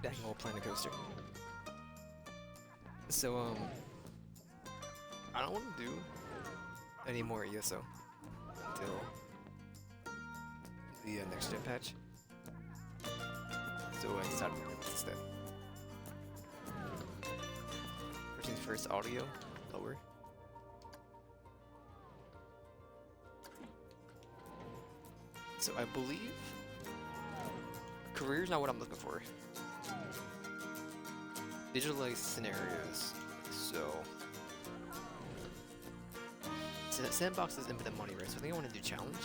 Dangle Planet Coaster. So, I don't want to do any more ESO until the next gen patch. So I decided to do this instead. First things first, audio, lower. So I believe career is not what I'm looking for. Visualize scenarios. So Sandbox is infinite money, right? So I think I want to do challenge.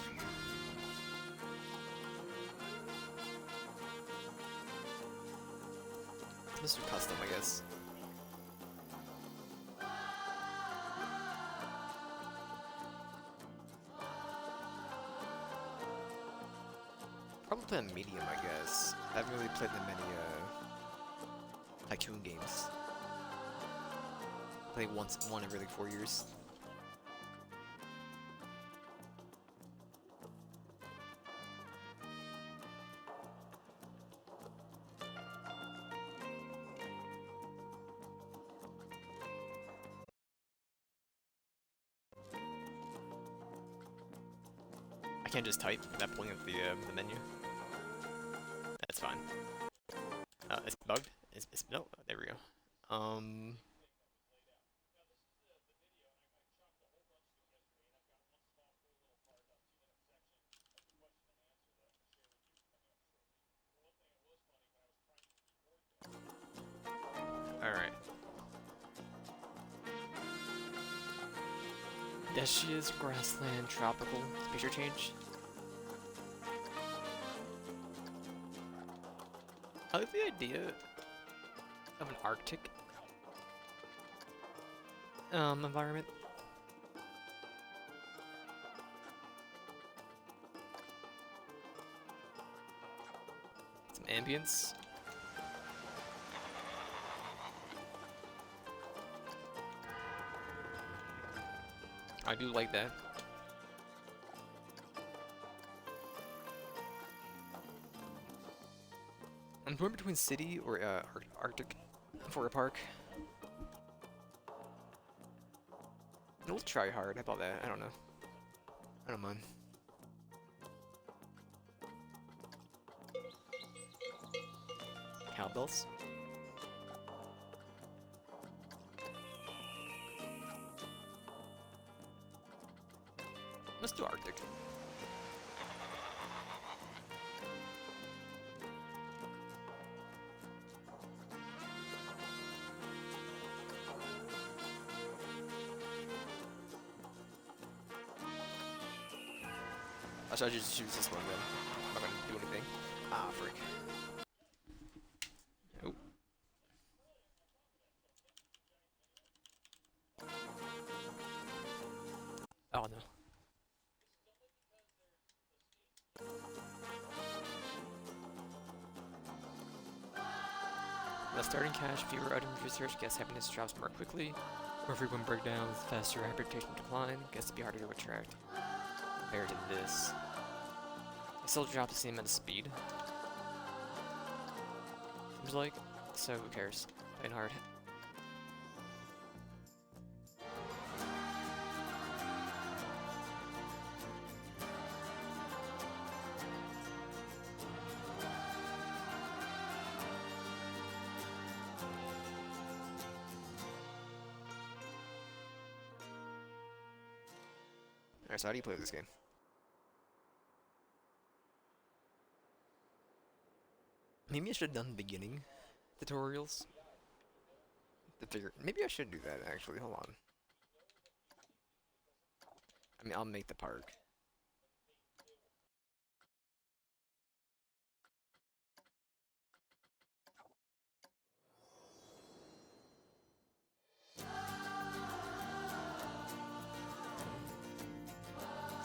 Let's do custom, I guess. Probably play on medium, I guess. I haven't really played that many Tycoon games. Play one every like 4 years. I can't just type without pulling up the menu. That's fine. It's bugged. No. There we go. All right. Deshia's Grassland Tropical. Picture change. I like the idea of an Arctic environment. Some ambience. I do like that. I'm torn between city or Arctic for a park. We'll try hard. How about that? I don't know. I don't mind. Cowbells. Let's do Arctic. I should just choose this one then. I'm not gonna do anything. Ah, frick. Oh. Oh no. The starting cash, fewer items research, guess happiness drops more quickly. More frequent breakdowns, faster reputation decline, guess to be harder to attract. Compared to this. I still drop the same amount of speed. Seems like, so who cares? Playing hard. Alright, so how do you play this game? Maybe I should have done beginning tutorials to figure. Maybe I should do that actually. Hold on. I mean, I'll make the park. So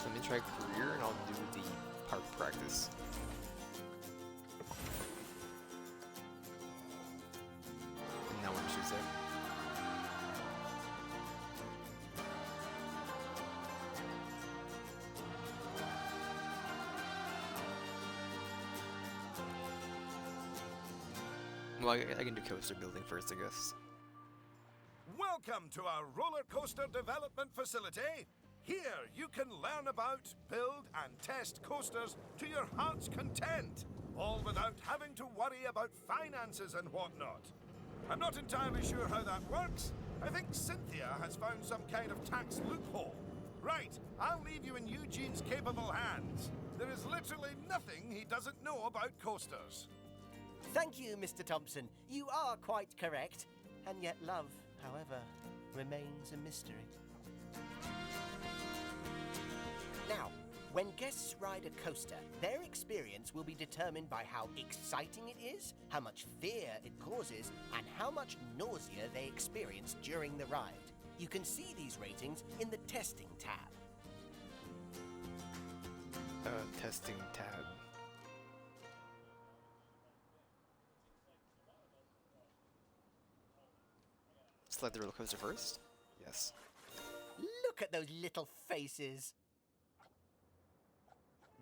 let me try career and I'll do the park practice. And no one shoots it. Well, I can do coaster building first, I guess. Welcome to our roller coaster development facility. Here you can learn about, build and test coasters to your heart's content, all without having to worry about finances and whatnot. I'm not entirely sure how that works. I think Cynthia has found some kind of tax loophole. Right, I'll leave you in Eugene's capable hands. There is literally nothing he doesn't know about coasters. Thank you, Mr. Thompson. You are quite correct. And yet love, however, remains a mystery. Now, when guests ride a coaster, their experience will be determined by how exciting it is, how much fear it causes, and how much nausea they experience during the ride. You can see these ratings in the Testing tab. Testing tab. Select the roller coaster first? Yes. Look at those little faces.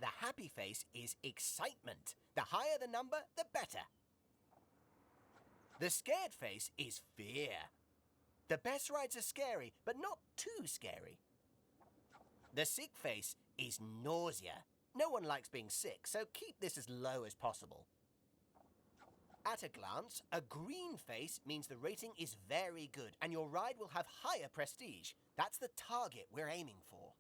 The happy face is excitement. The higher the number, the better. The scared face is fear. The best rides are scary, but not too scary. The sick face is nausea. No one likes being sick, so keep this as low as possible. At a glance, a green face means the rating is very good and your ride will have higher prestige. That's the target we're aiming for.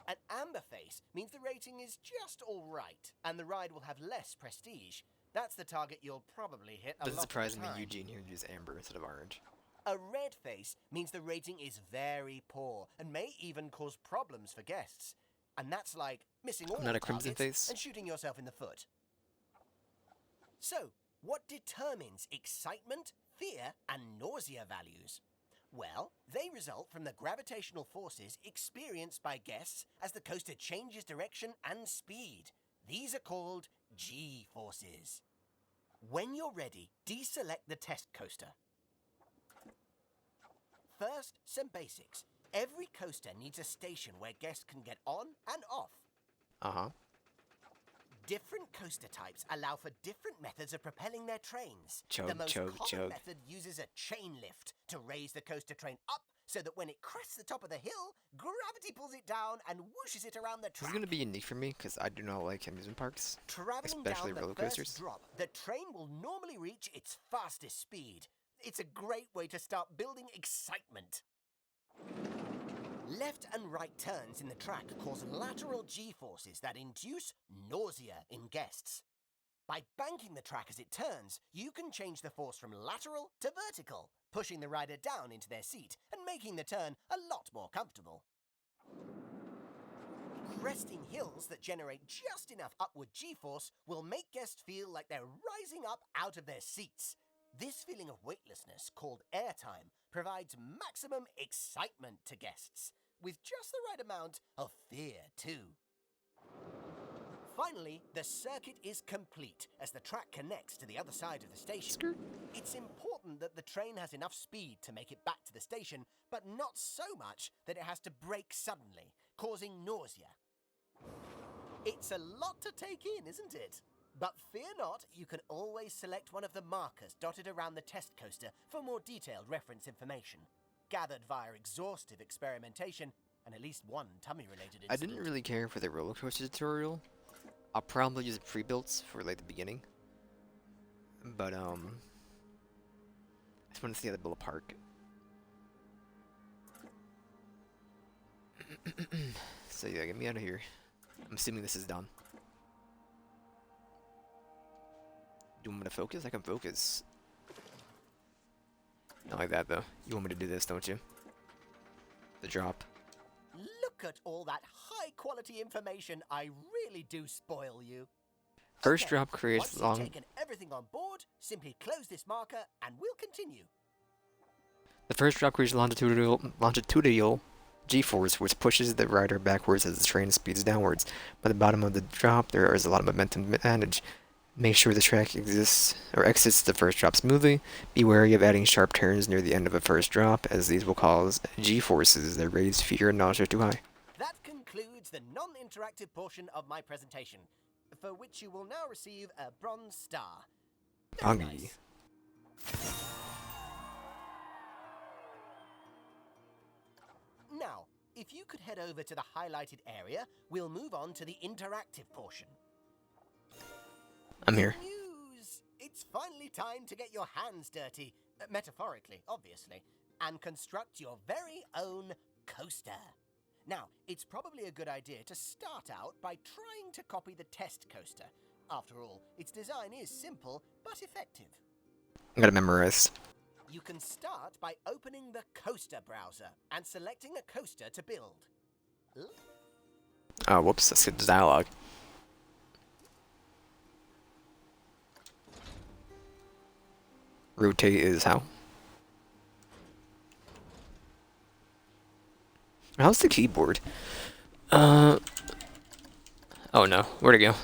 An amber face means the rating is just all right and the ride will have less prestige. That's the target you'll probably hit a lot of the time. Doesn't surprise me Eugene here uses amber instead of orange. A red face means the rating is very poor and may even cause problems for guests. And that's like missing all Not the a crimson targets face? and shooting yourself in the foot. So, what determines excitement, fear, and nausea values? Well, they result from the gravitational forces experienced by guests as the coaster changes direction and speed. These are called G-forces. When you're ready, deselect the test coaster. First, some basics. Every coaster needs a station where guests can get on and off. Uh-huh. Different coaster types allow for different methods of propelling their trains. Chug, the most chug, common chug. method uses a chain lift to raise the coaster train up so that when it crests the top of the hill, gravity pulls it down and whooshes it around the This track. is going to be unique for me because I do not like amusement parks. Traveling especially down roller the coasters. first drop, the train will normally reach its fastest speed. It's a great way to start building excitement. Left and right turns in the track cause lateral G-forces that induce nausea in guests. By banking the track as it turns, you can change the force from lateral to vertical, pushing the rider down into their seat and making the turn a lot more comfortable. Cresting hills that generate just enough upward G-force will make guests feel like they're rising up out of their seats. This feeling of weightlessness, called airtime, provides maximum excitement to guests, with just the right amount of fear too. Finally, the circuit is complete as the track connects to the other side of the station. Skirt. It's important that the train has enough speed to make it back to the station, but not so much that it has to brake suddenly, causing nausea. It's a lot to take in, isn't it? But fear not, you can always select one of the markers dotted around the test coaster for more detailed reference information, gathered via exhaustive experimentation and at least one tummy-related incident. I didn't really care for the roller coaster tutorial. I'll probably use pre-builts for like the beginning. But I just want to see how they build a park. So yeah, get me out of here. I'm assuming this is done. Do you want me to focus? I can focus. Not like that though. You want me to do this, don't you? The drop. Look at all that high-quality information. I really do spoil you. First Okay, drop creates once long. you've taken everything on board, simply close this marker and we'll continue. The first drop creates longitudinal G-force, which pushes the rider backwards as the train speeds downwards. By the bottom of the drop, there is a lot of momentum advantage. Make sure the track exists or exits the first drop smoothly. Be wary of adding sharp turns near the end of a first drop, as these will cause G-forces that raise fear and nausea too high. That concludes the non-interactive portion of my presentation, for which you will now receive a bronze star. Very Buggy. nice. Now, if you could head over to the highlighted area, we'll move on to the interactive portion. I'm here. Good news! It's finally time to get your hands dirty, metaphorically, obviously, and construct your very own coaster. Now, it's probably a good idea to start out by trying to copy the test coaster. After all, its design is simple but effective. I gotta memorize. You can start by opening the coaster browser and selecting a coaster to build. Oh, whoops, let's get the dialogue. Rotate is how? How's the keyboard? Oh no, where'd it go?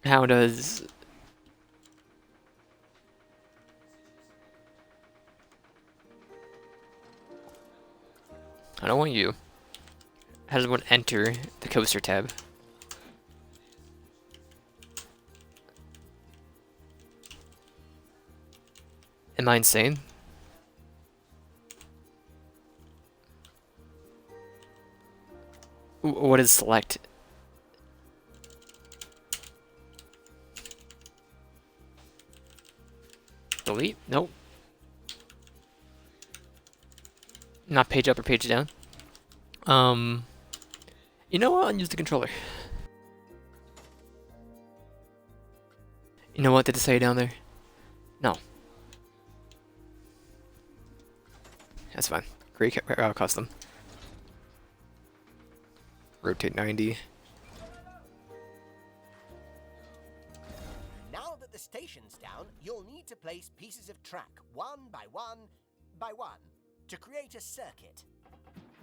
How does... I don't want you. How does one enter the coaster tab? Am I insane? What is select? Delete? Nope. Not page up or page down. You know what? I'll use the controller. You know what did it say down there? No. That's fine. Create custom. Rotate 90. Now that the station's down, you'll need to place pieces of track one by one by one to create a circuit.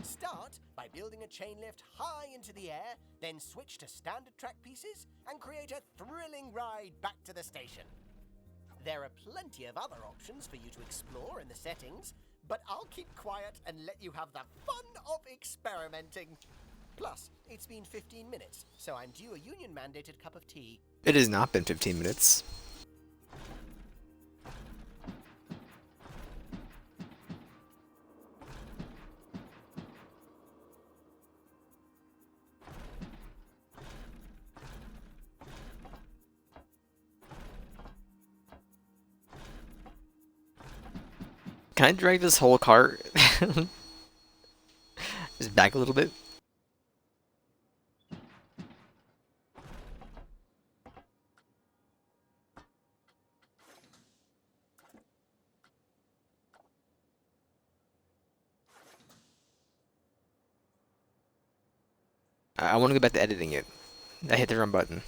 Start by building a chain lift high into the air, then switch to standard track pieces and create a thrilling ride back to the station. There are plenty of other options for you to explore in the settings, but I'll keep quiet and let you have the fun of experimenting. Plus, it's been 15 minutes, so I'm due a union-mandated cup of tea. It has not been 15 minutes. Can I drag this whole cart just back a little bit? I want to go back to editing it. I hit the wrong button.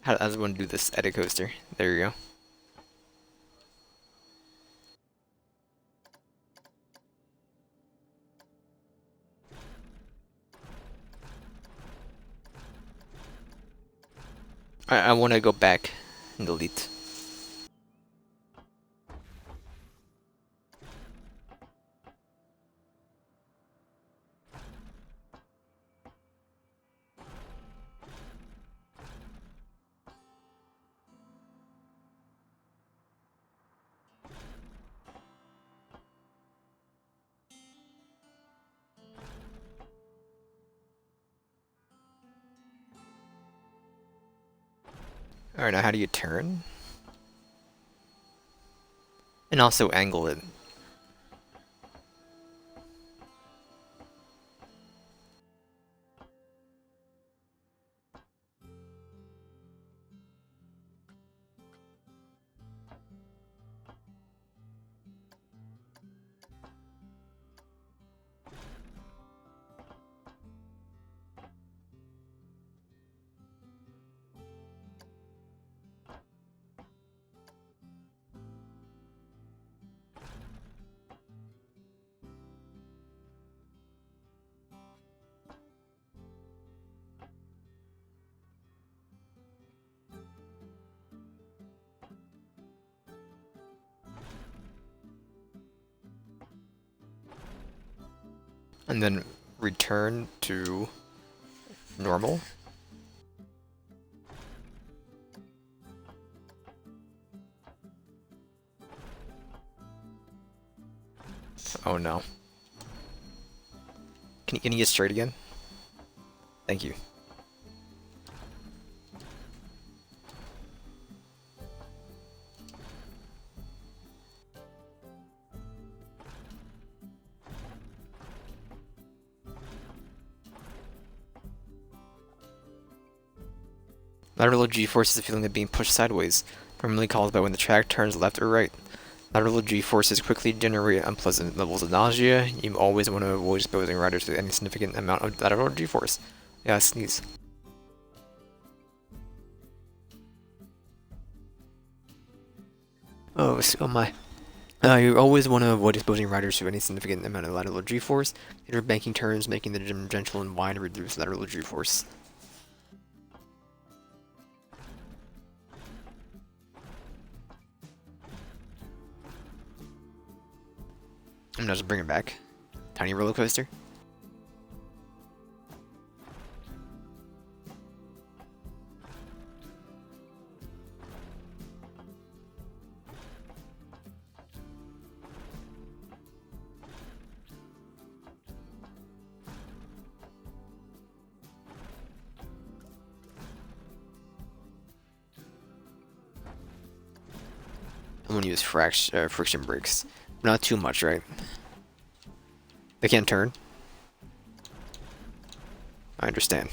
How does one do this? Edit coaster. There you go. I want to go back and delete. Alright, now how do you turn? And also angle it. and then return to normal. Oh no. Can you get straight again? Thank you. Lateral G-force is the feeling of being pushed sideways, primarily caused by when the track turns left or right. Lateral G-forces quickly generate unpleasant levels of nausea. You always want to avoid exposing riders to any significant amount of lateral G-force. Yeah, sneeze. Oh my. You always want to avoid exposing riders to any significant amount of lateral G-force. Inter banking turns, making the gentle and wide reduce lateral G-force. I'm gonna just bring it back. Tiny roller coaster. I'm gonna use friction brakes. Not too much, right? They can't turn. I understand.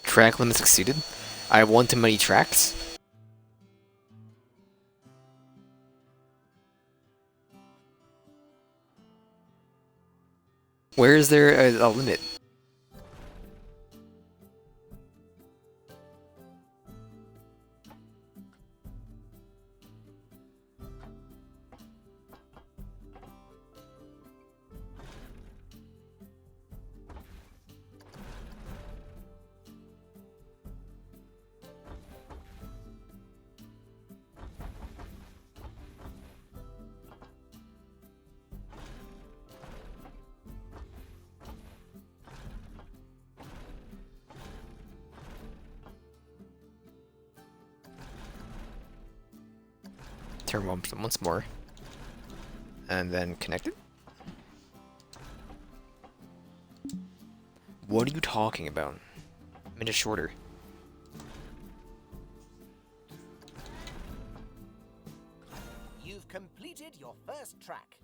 Track limits exceeded. I have one too many tracks. Where is there a limit? Turn once more. And then connect it? What are you talking about? A minute shorter. You've completed your first track.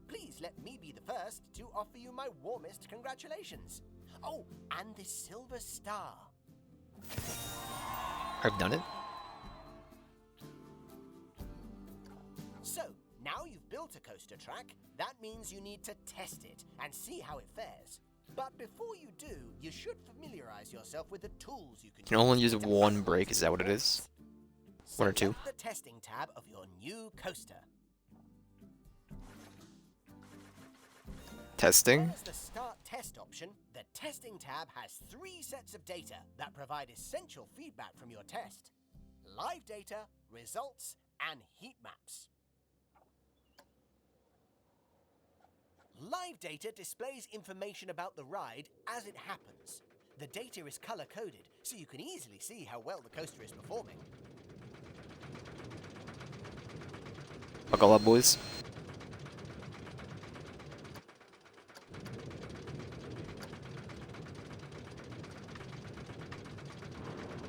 Please let me be the first to offer you my warmest congratulations. Oh, and this silver star. I've done it. So, now you've built a coaster track, that means you need to test it and see how it fares. But before you do, you should familiarize yourself with the tools you can only use one brake, is that what it is? One or two? Select the testing tab of your new coaster. Testing? As the Start Test option, the Testing tab has 3 sets of data that provide essential feedback from your test. Live data, results, and heat maps. Live data displays information about the ride as it happens. The data is color-coded, so you can easily see how well the coaster is performing. Buckle up, boys.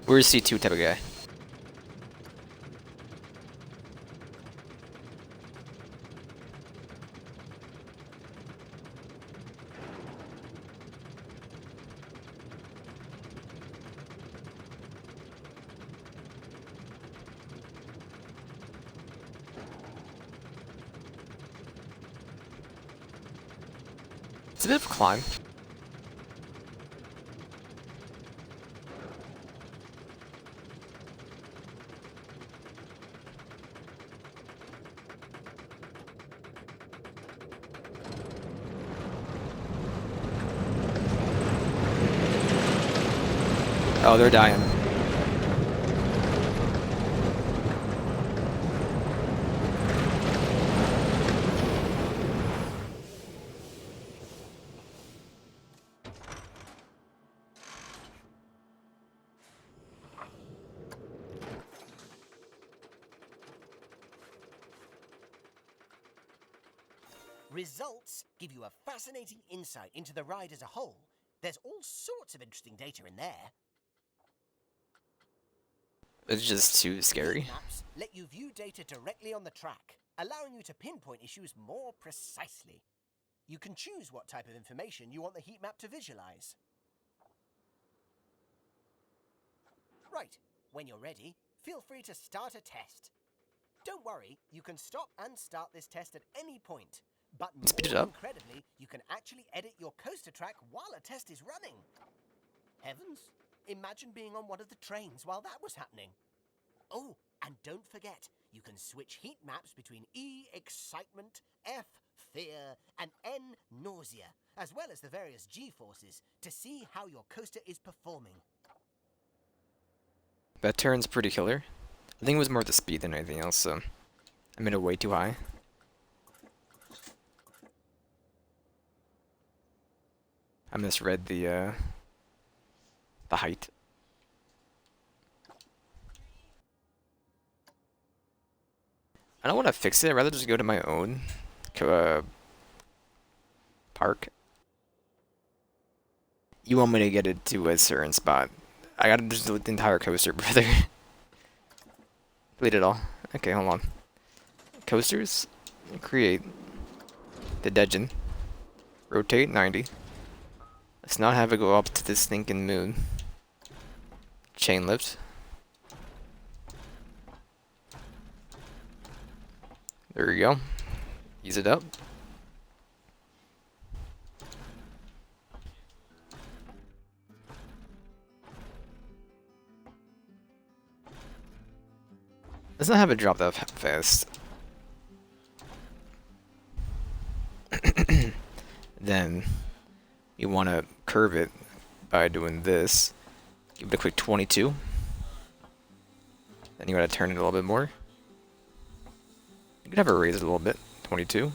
We're a C2 type of guy. It's a bit of a climb. Oh, they're dying. Results give you a fascinating insight into the ride as a whole. There's all sorts of interesting data in there. It's just too scary. Heat maps let you view data directly on the track, allowing you to pinpoint issues more precisely. You can choose what type of information you want the heat map to visualize. Right, when you're ready, feel free to start a test. Don't worry, you can stop and start this test at any point. But Speed it more up. incredibly, you can actually edit your coaster track while a test is running. Heavens, imagine being on one of the trains while that was happening. Oh, and don't forget, you can switch heat maps between E, excitement, F, fear, and N, nausea, as well as the various G forces, to see how your coaster is performing. That turn's pretty killer. I think it was more the speed than anything else, so I made it way too high. I misread the height. I don't want to fix it. I'd rather just go to my own park. You want me to get it to a certain spot. I gotta just delete the entire coaster, brother. Delete it all. Okay, hold on. Coasters. Create. The Degen. Rotate 90. Let's not have it go up to the stinking moon. Chain lift. There we go. Ease it up. Let's not have it drop that fast. Then you want to curve it by doing this. Give it a quick 22. Then you want to turn it a little bit more. You could have it raise it a little bit. 22.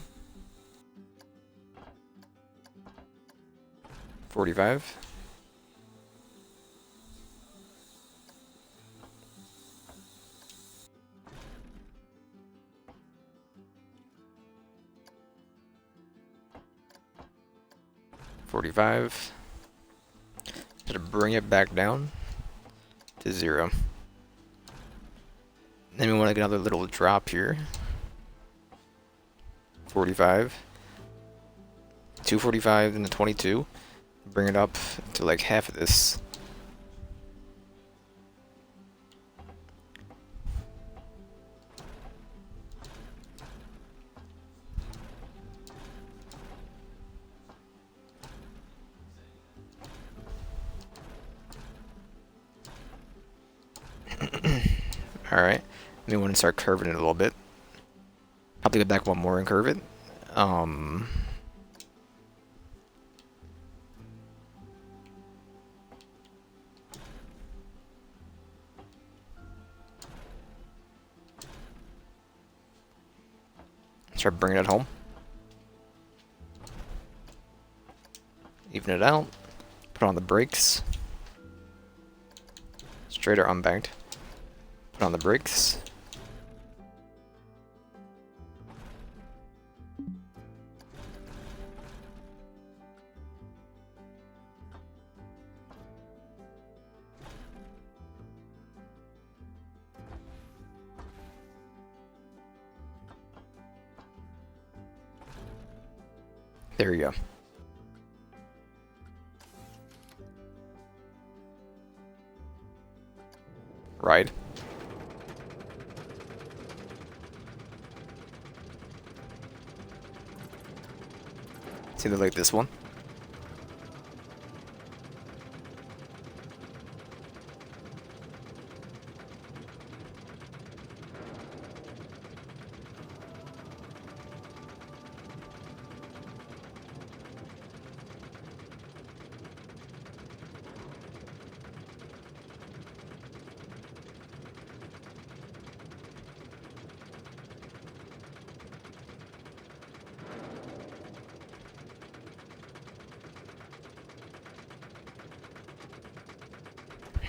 45. $45. To bring it back down to 0. Then we want to get another little drop here. 45. 245 and the 22. Bring it up to like half of this. Alright, we want to start curving it a little bit. Probably go back one more and curve it. Start bringing it home. Even it out. Put on the brakes. Straight or unbanked. Put on the brakes. There you go. Ride. It's either like this one.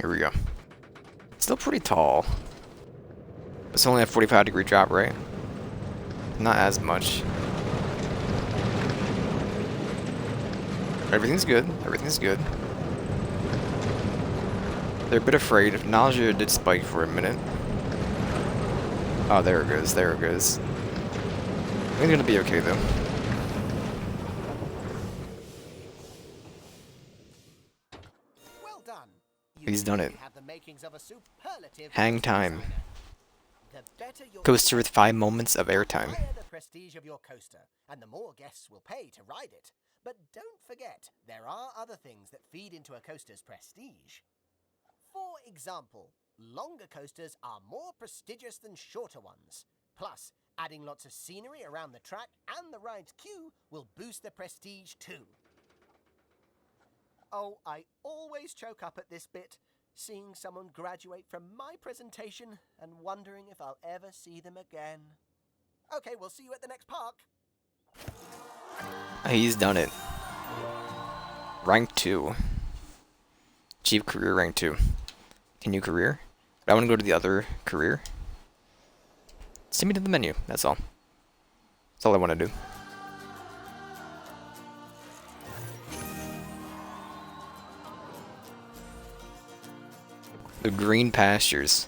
Here we go. Still pretty tall. It's only a 45-degree drop, right? Not as much. Everything's good. Everything's good. They're a bit afraid. Nausea did spike for a minute. Oh, there it goes. There it goes. I think it's gonna be okay though. Well done. He's done it. Have the makings of a superlative Hang time. designer. The better your Coaster with 5 moments of airtime. The higher the prestige of your coaster, and the more guests will pay to ride it. But don't forget, there are other things that feed into a coaster's prestige. For example, longer coasters are more prestigious than shorter ones. Plus, adding lots of scenery around the track and the ride's queue will boost the prestige too. Oh, I always choke up at this bit, seeing someone graduate from my presentation and wondering if I'll ever see them again. Okay, we'll see you at the next park. He's done it. Rank 2. Achieve career rank 2. Can you career? I want to go to the other career. Send me to the menu, that's all. That's all I want to do. The green pastures.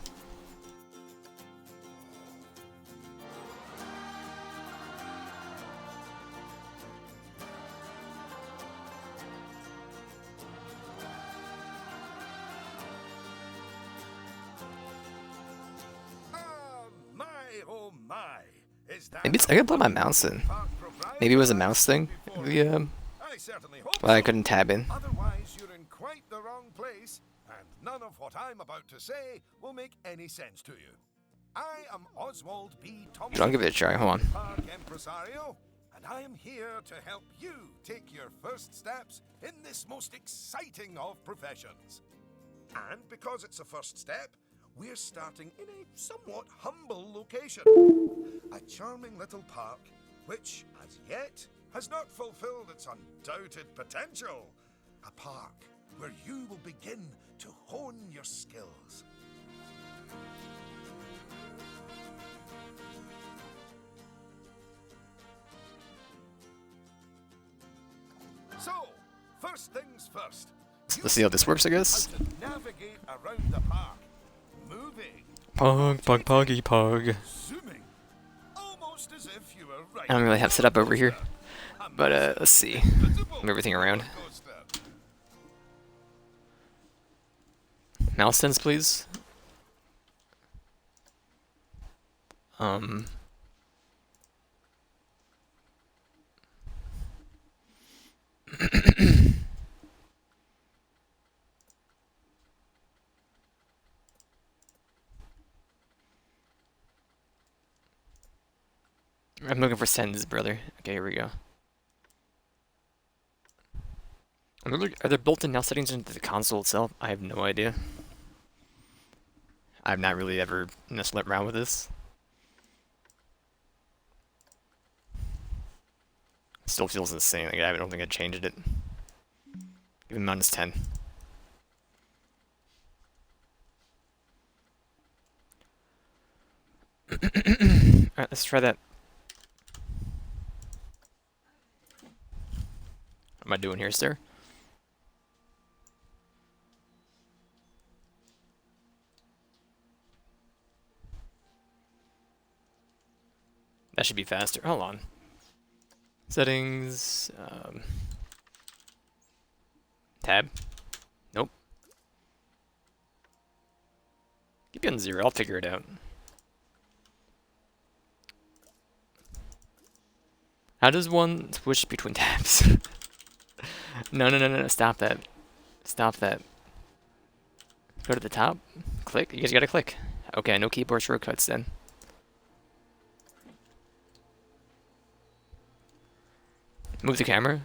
Oh my. Is that Maybe it's, I could put my mouse in. Maybe it was a mouse thing. I certainly hope Well, I so. couldn't tab in. Otherwise, you're in quite the wrong place, and none of what I'm about to say will make any sense to you. I am Oswald B. Thompson, I'll give it a try. Hold on. park impresario, and I am here to help you take your first steps in this most exciting of professions. And because it's a first step, we're starting in a somewhat humble location. A charming little park, which, as yet, has not fulfilled its undoubted potential. A park where you will begin to hone your skills. So, first things first. Let's see how this works, I guess. How to navigate around the park. Moving, Pug, puggy, pug. zooming, almost as if you were right. I don't really have setup over here. But, let's see. Move everything around. Mouse sense, please. I'm looking for sends, brother. Okay, here we go. Are there built-in now settings into the console itself? I have no idea. I've not really ever slept around with this. Still feels insane. Like, I don't think I changed it. Even minus 10. Alright, let's try that. What am I doing here, sir? That should be faster. Hold on. Settings. Tab. Nope. Keep it on 0. I'll figure it out. How does one switch between tabs? No. Stop that. Stop that. Go to the top. Click. You guys gotta click. Okay, no keyboard shortcuts then. Move the camera.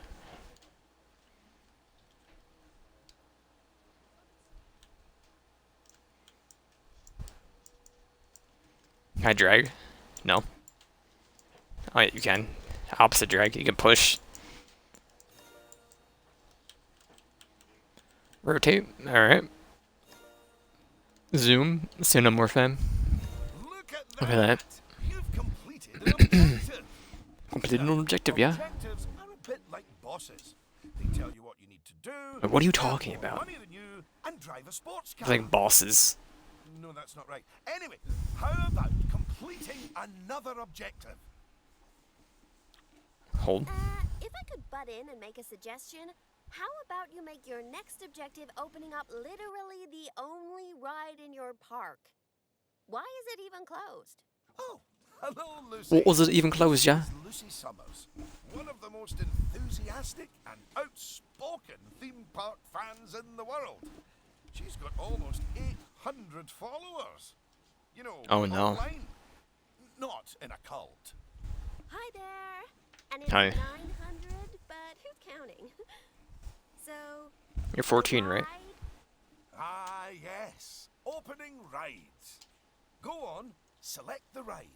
Can I drag? No. Oh yeah, you can. Opposite drag. You can push. Rotate. Alright. Zoom, Xenomorph. Look at Look at that. You've completed an objective. Completed an Now, objective, yeah? Objectives are a bit like bosses. They tell you what you need to do. What are you earn talking more about? Money than you, and drive a sports car. It's like bosses. No, that's not right. Anyway, how about completing another objective? Hold. If I could butt in and make a suggestion, how about you make your next objective opening up literally the only ride in your park? Why is it even closed? Oh, hello, Lucy. What was it even closed, yeah? This is Lucy Summers, one of the most enthusiastic and outspoken theme park fans in the world. She's got almost 800 followers. You know, Oh, no. online. Not in a cult. Hi there. And it's Hi. 900, but who's counting? So, You're 14, right? ride? Ah, yes. Opening rides. Go on, select the ride.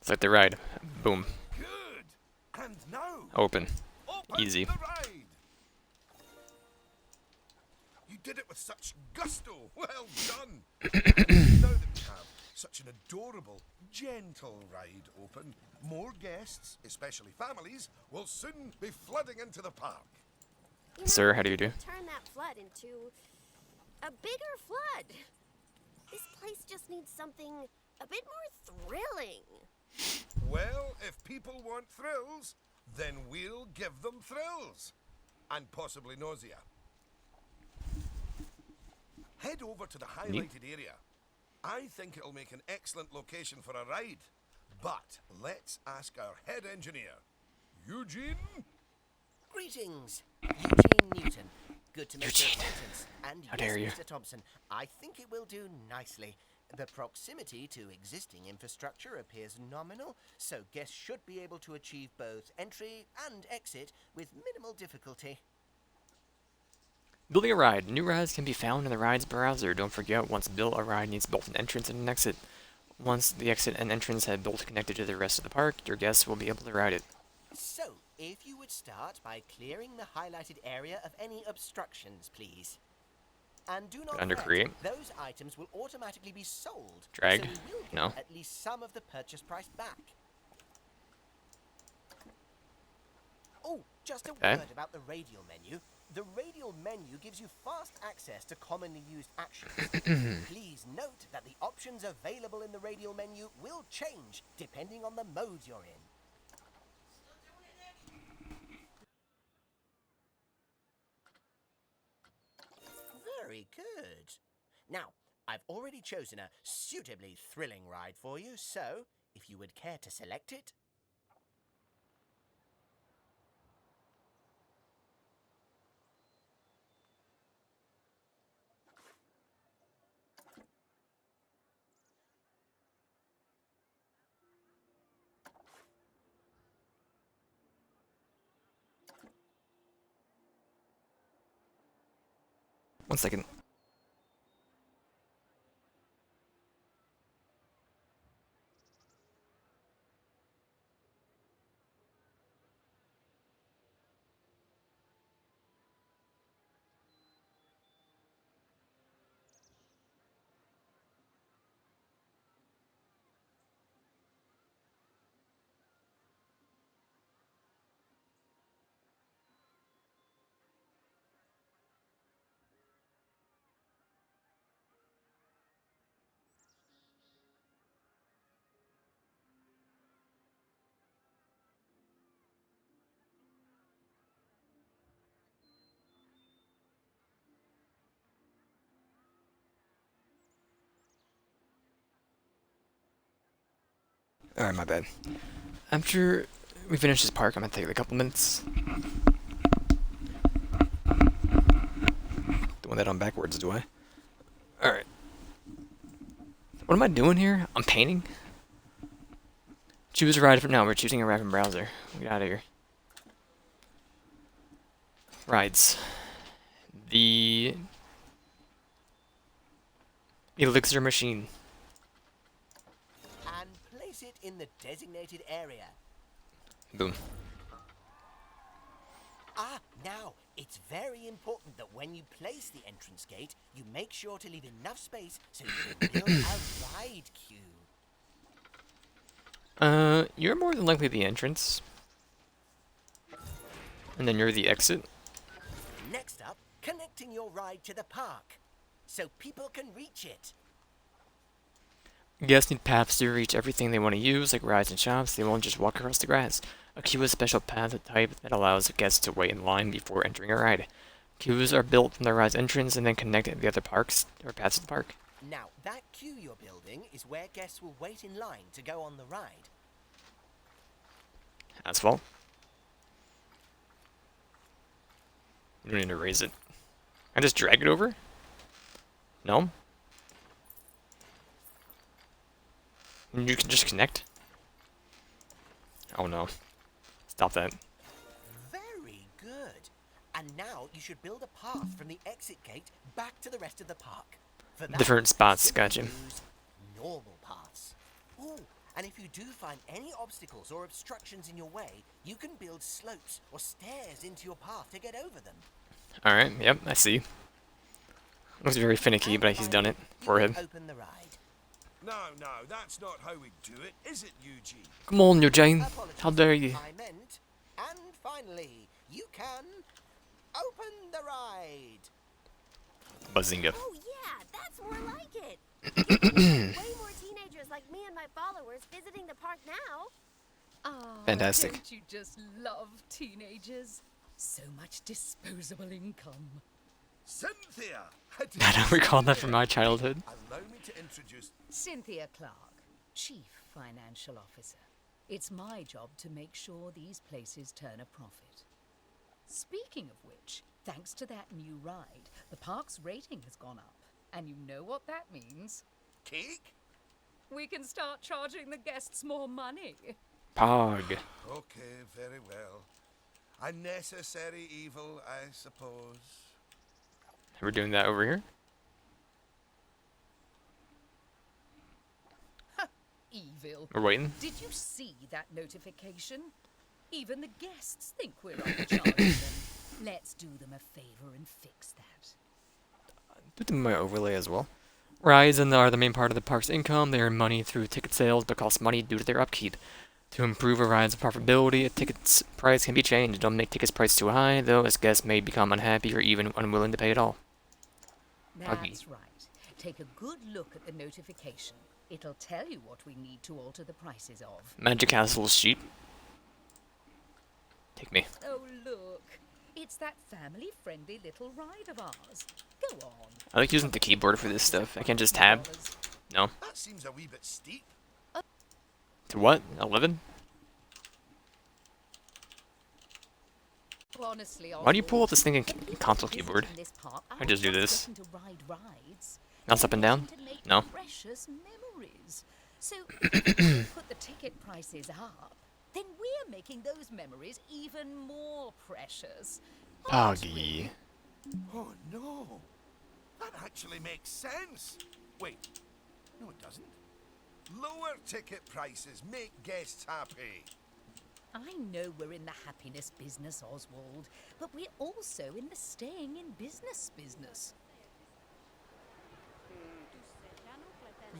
It's like the ride. Boom. Good. And now, Open. open Easy. the ride. You did it with such gusto. Well done. Now that we have such an adorable, gentle ride open, more guests, especially families, will soon be flooding into the park. You know, Sir, how do you do? Turn that flood into a bigger flood. This place just needs something a bit more thrilling. Well, if people want thrills, then we'll give them thrills. And possibly nausea. Head over to the highlighted area. I think it'll make an excellent location for a ride. But let's ask our head engineer, Eugene. Greetings, Eugene Newton. Good to make your Eugene. acquaintance. And How yes, dare you. Mr. Thompson, I think it will do nicely. The proximity to existing infrastructure appears nominal, so guests should be able to achieve both entry and exit with minimal difficulty. Building a ride. New rides can be found in the rides browser. Don't forget, once built, a ride needs both an entrance and an exit. Once the exit and entrance have both connected to the rest of the park, your guests will be able to ride it. So, if you would start by clearing the highlighted area of any obstructions, please. And do not Under fret, create. those items will automatically be sold. Drag. So we will get No. at least some of the purchase price back. Oh, just a Okay. word about the radial menu. The radial menu gives you fast access to commonly used actions. Please note that the options available in the radial menu will change depending on the mode you're in. Very good. Now, I've already chosen a suitably thrilling ride for you, so if you would care to select it. One second. Alright, my bad. After we finish this park, I'm gonna take a couple minutes. Doing that on backwards, do I? Alright. What am I doing here? I'm painting? Choose a ride for now. We're choosing a ride from browser. Get out of here. Rides. The Elixir Machine. And place it in the designated area. Boom. Now, it's very important that when you place the entrance gate, you make sure to leave enough space so you can build a ride queue. You're more than likely the entrance. And then you're the exit. Next up, connecting your ride to the park, so people can reach it. Guests need paths to reach everything they want to use, like rides and shops. They won't just walk across the grass. A queue is a special path type that allows guests to wait in line before entering a ride. Queues are built from the ride's entrance and then connect to the other parks or paths of the park. Now, that queue you're building is where guests will wait in line to go on the ride. Asphalt. You don't need to raise it. I just drag it over? No? And you can just connect? Oh no. Stop that. Very good. And now you should build a path from the exit gate back to the rest of the park. For that, Different spots, simply gotcha. use normal paths. Oh, and if you do find any obstacles or obstructions in your way, you can build slopes or stairs into your path to get over them. Alright, yep, I see. Looks very finicky, but he's done it for You him. can open the ride. No, that's not how we do it, is it, Eugene? Come on, Eugene. Apologies, How dare you? I meant, and finally, you can open the ride. Bazinga. Oh yeah, that's more like it. You can get way more teenagers like me and my followers visiting the park now. Ah, Fantastic. Don't you just love teenagers? So much disposable income. Cynthia! I don't recall that from my childhood. Allow me to introduce... Cynthia Clark, Chief Financial Officer. It's my job to make sure these places turn a profit. Speaking of which, thanks to that new ride, the park's rating has gone up. And you know what that means? Cake? We can start charging the guests more money. Pog. Okay, very well. A necessary evil, I suppose. We're doing that over here? Evil. We're waiting. Did you see that notification? Even the guests think we're overcharging them. Let's do them a favor and fix that. Do them my overlay as well. Rides are the main part of the park's income. They earn money through ticket sales, but cost money due to their upkeep. To improve a ride's profitability, a ticket's price can be changed. Don't make tickets priced too high, though, as guests may become unhappy or even unwilling to pay at all. Buggy. That's right. Take a good look at the notification. It'll tell you what we need to alter the prices of. Magic Castle is cheap. Take me. Oh, look. It's that family-friendly little ride of ours. Go on. I like using the keyboard for this stuff. I can just tab. No. That seems a wee bit steep. To what? 11? Honestly, Why do you pull up Oswald, this thing in when people console visit keyboard? in this park, I just do aren't this. looking to ride rides. Mouse up and down? To make No. Precious memories. So if we put the ticket prices up, then we're making those memories even more precious. aren't we? Poggy. Oh, no. That actually makes sense. Wait. No, it doesn't. Lower ticket prices make guests happy. I know we're in the happiness business, Oswald, but we're also in the staying in business.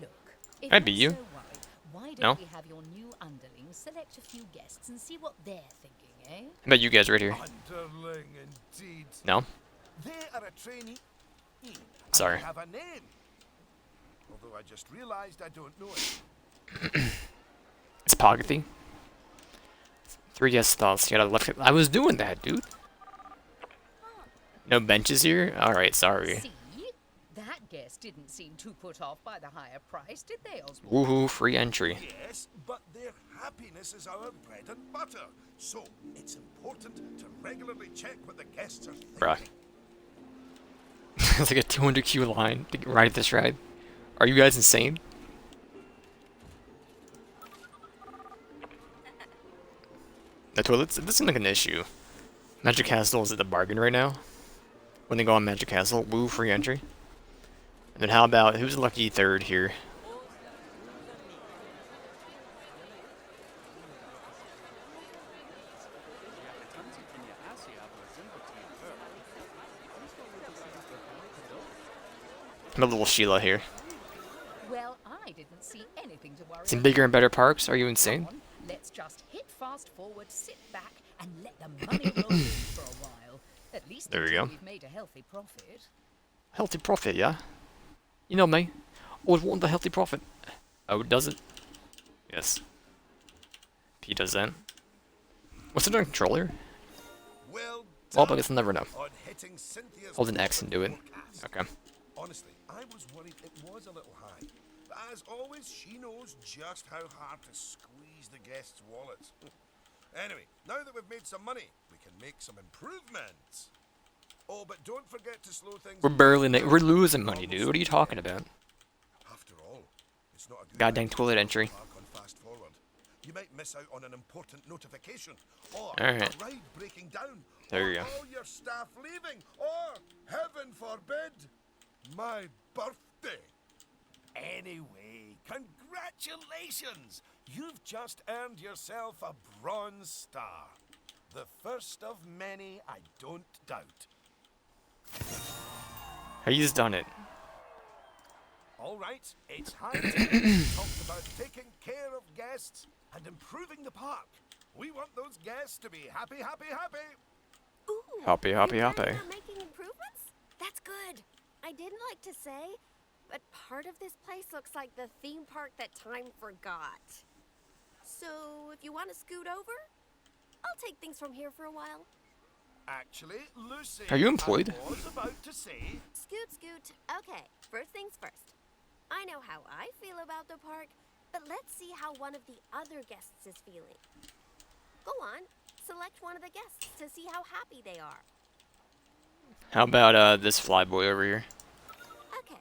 Look, if I'd be you're you. so worried, why don't No? we have your new underlings select a few guests and see what they're thinking, eh? How about you guys right here? Underling, indeed. No? They are a trainee. and Sorry. they have a name. Although I just realized I don't know it. It's Poggy. 3 guest thoughts. You gotta left it. I was doing that, dude. No benches here? Alright, sorry. See? That guest didn't seem too put off by the higher price, did they, Oswald? Woohoo, free entry. Yes, but their happiness is our bread and butter. So it's important to regularly check what the guests are thinking. Bruh. It's like a 200 queue line to ride this ride. Are you guys insane? The toilets? This seems like an issue. Magic Castle is at the bargain right now. When they go on Magic Castle, woo, free entry. And then how about, who's lucky third here? I'm a little Sheila here. Well, I didn't see anything to worry Some about. bigger and better parks? Are you insane? Come on, let's just hit fast forward, sit back, and let the money roll in for a while. At least There we until go. we've made a healthy profit. Healthy profit, yeah? You know me. Always want the healthy profit. Oh, does it? Yes. P does that. What's it on controller? Well Well, done I guess I'll never know. on hitting Cynthia's Hold an X and do it. forecast. Okay. Honestly, I was worried it was a little high. But as always, she knows just how hard to squeeze the guests' wallets. Anyway, now that we've made some money, we can make some improvements. Oh, but don't forget to slow things We're barely we're losing money, dude. What are you talking about? After all, it's not a good Goddamn idea toilet to entry. park on fast forward. You might miss out on an important notification, or Alright. a ride breaking down, There or you go. all your staff leaving, or, heaven forbid, my birthday. Anyway, congratulations! You've just earned yourself a Bronze Star. The first of many, I don't doubt. He's done it. All right, it's high time we talked about taking care of guests and improving the park. We want those guests to be happy, happy, happy. Ooh, Happy, happy, you happy. guys are making improvements? That's good. I didn't like to say, but part of this place looks like the theme park that time forgot. So, if you want to scoot over, I'll take things from here for a while. Actually, Lucy, Are you employed? I was about to say, Scoot, scoot. Okay, first things first. I know how I feel about the park, but let's see how one of the other guests is feeling. Go on, select one of the guests to see how happy they are. How about this flyboy over here? Okay,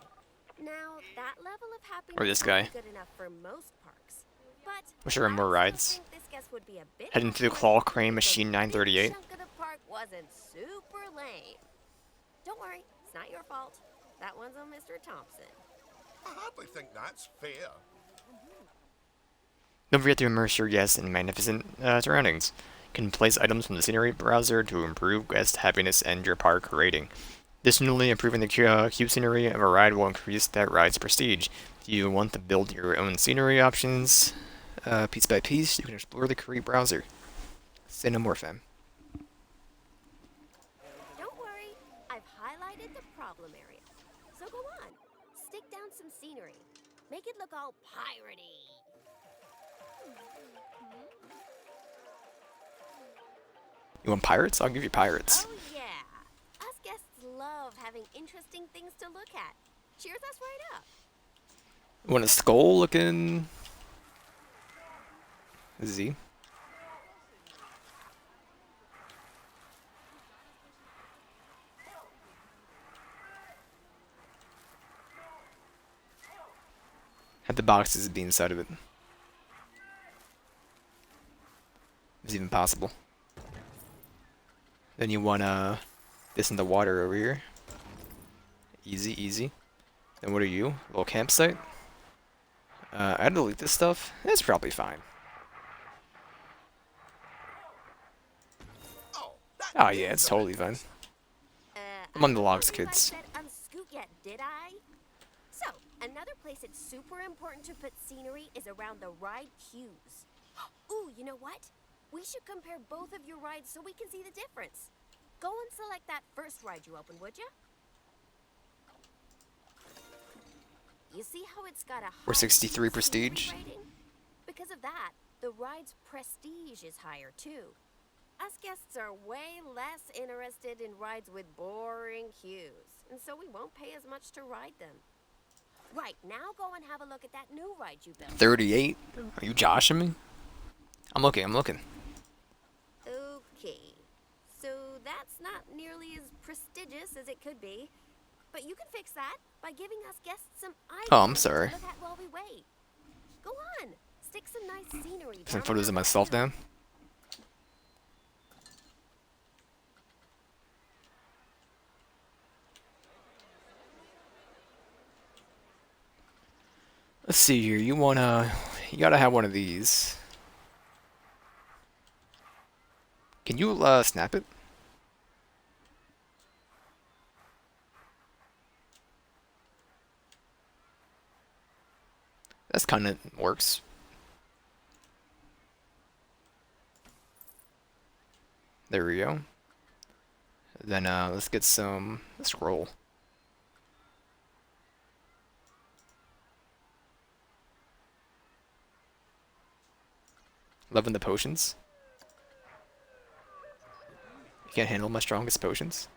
now that level of happiness Or this might guy. be good enough for most parks, but Wish there were more I rides. still think this guest would be a bit Heading to the disappointed Claw Crane if a Machine big 938. chunk of the park wasn't super lame. Don't worry, it's not your fault. That one's on Mr. Thompson. I hardly think that's fair. Don't forget to immerse your guests in magnificent surroundings. You can place items from the scenery browser to improve guest happiness and your park rating. Additionally, improving the cube scenery of a ride will increase that ride's prestige. If you want to build your own scenery options, piece by piece, you can explore the Create browser. Say no more, fam. Don't worry, I've highlighted the problem area. So go on, stick down some scenery. Make it look all piratey. You want pirates? I'll give you pirates. Oh yeah, us guests love having interesting things to look at. Cheers us right up. You want a skull looking Z? Had the boxes be inside of it. It's even possible. Then you want this in the water over here. Easy, easy. Then what are you? A little campsite? I'd delete this stuff. It's probably fine. Oh, that Oh yeah, means it's a totally bit. fine. Uh, I'm on the I logs, don't believe I kids. said unscoot yet, did I? So, another place it's super important to put scenery is around the ride queues. Ooh, you know what? We should compare both of your rides so we can see the difference. Go and select that first ride you opened, would you? You see how it's got a We're high 63 scenery prestige. rating? Because of that, the ride's prestige is higher too. Us guests are way less interested in rides with boring queues, and so we won't pay as much to ride them. Right, now go and have a look at that new ride you built. 38? Are you joshing me? I'm looking, I'm looking. Okay, so that's not nearly as prestigious as it could be, but you can fix that by giving us guests some items Oh, I'm sorry. to look at while we wait. Go on, stick some nice scenery. Some down photos of around the myself queue. down. Let's see here. You gotta have one of these. Can you snap it? guess kind of works. There we go. Then let's get some scroll. Loving the potions. You can't handle my strongest potions.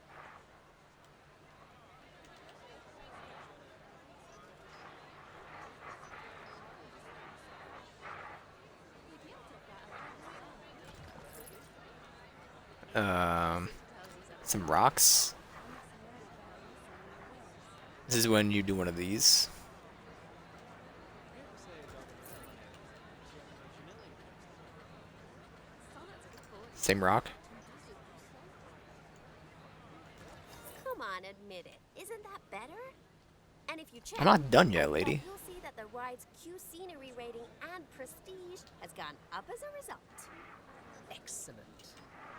Some rocks. This is when you do one of these. Same rock. Come on, admit it. Isn't that better? And if you check, I'm not done yet, lady. you'll see that the ride's Q scenery rating and prestige has gone up as a result. Excellent.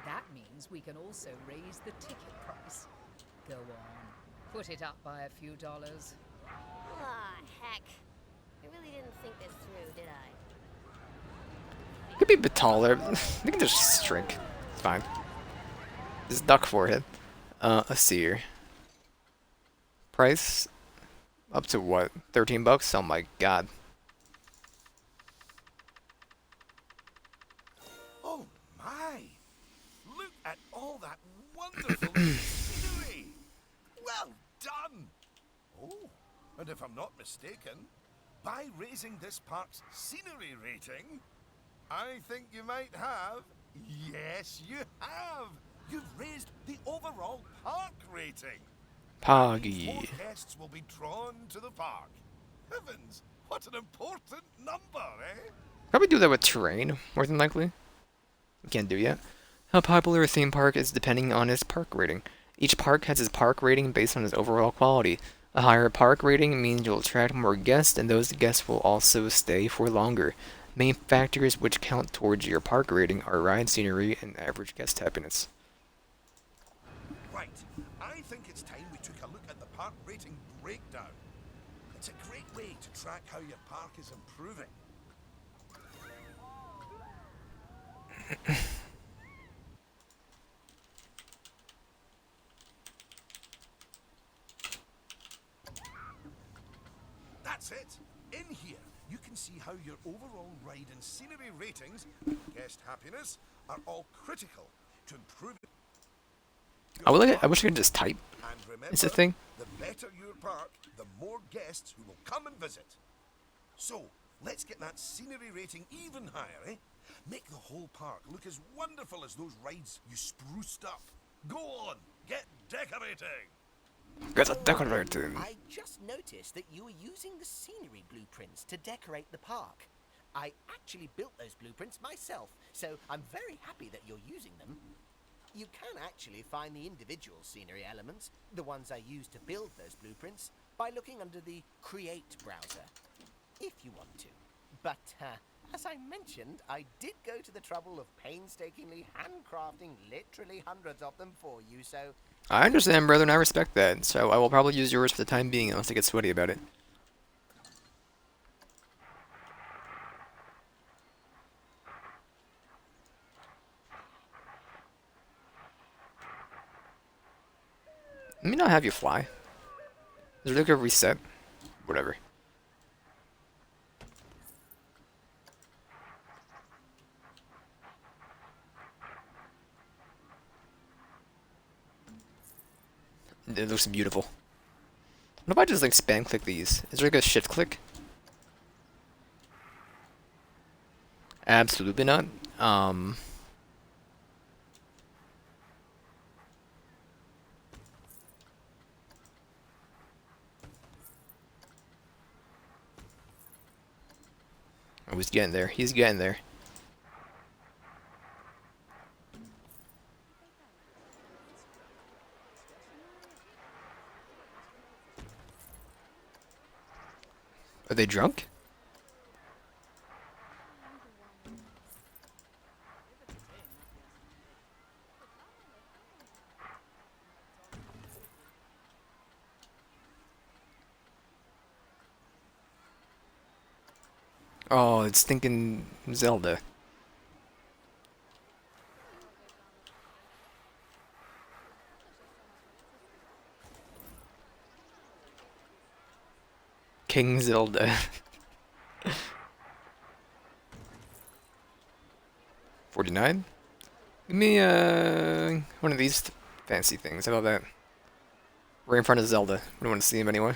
That means we can also raise the ticket price. Go on. Put it up by a few dollars. Ah, heck. I really didn't think this through, did I? Could be a bit taller. We can just shrink. It's fine. Just duck forehead. Let's see here. Price up to what? 13 bucks? Oh my god. Oh my! Look at all that wonderful scenery! Well done! Oh, and if I'm not mistaken, by raising this park's scenery rating, I think you might have. Yes, you have! You've raised the overall park rating. Poggy. More guests will be drawn to the park. Heavens, what an important number, eh? Probably do that with terrain, more than likely. We can't do yet. How popular a theme park is depending on its park rating. Each park has its park rating based on its overall quality. A higher park rating means you'll attract more guests, and those guests will also stay for longer. Main factors which count towards your park rating are ride scenery and average guest happiness. Right. I think it's time we took a look at the park rating breakdown. It's a great way to track how your park is improving. That's it. In here, you can see how your overall ride and scenery ratings, guest happiness, are all critical to improving. I wish I could just type. And remember, It's a thing. the better your park, the more guests who will come and visit. So, let's get that scenery rating even higher, eh? Make the whole park look as wonderful as those rides you spruced up. Go on, get decorating! Get a decorating. I just noticed that you were using the scenery blueprints to decorate the park. I actually built those blueprints myself, so I'm very happy that you're using them. You can actually find the individual scenery elements, the ones I used to build those blueprints, by looking under the Create browser, if you want to. But, as I mentioned, I did go to the trouble of painstakingly handcrafting literally hundreds of them for you, so... I understand, brother, and I respect that. So I will probably use yours for the time being, unless I get sweaty about it. Let me not have you fly. Is there like a reset? Whatever. It looks beautiful. What if I just like spam click these? Is there like a shift click? Absolutely not. Oh, he's getting there. He's getting there. Are they drunk? Oh, it's thinking Zelda. King Zelda. 49? Give me one of these fancy things. How about that? Right in front of Zelda. We don't want to see him anyway.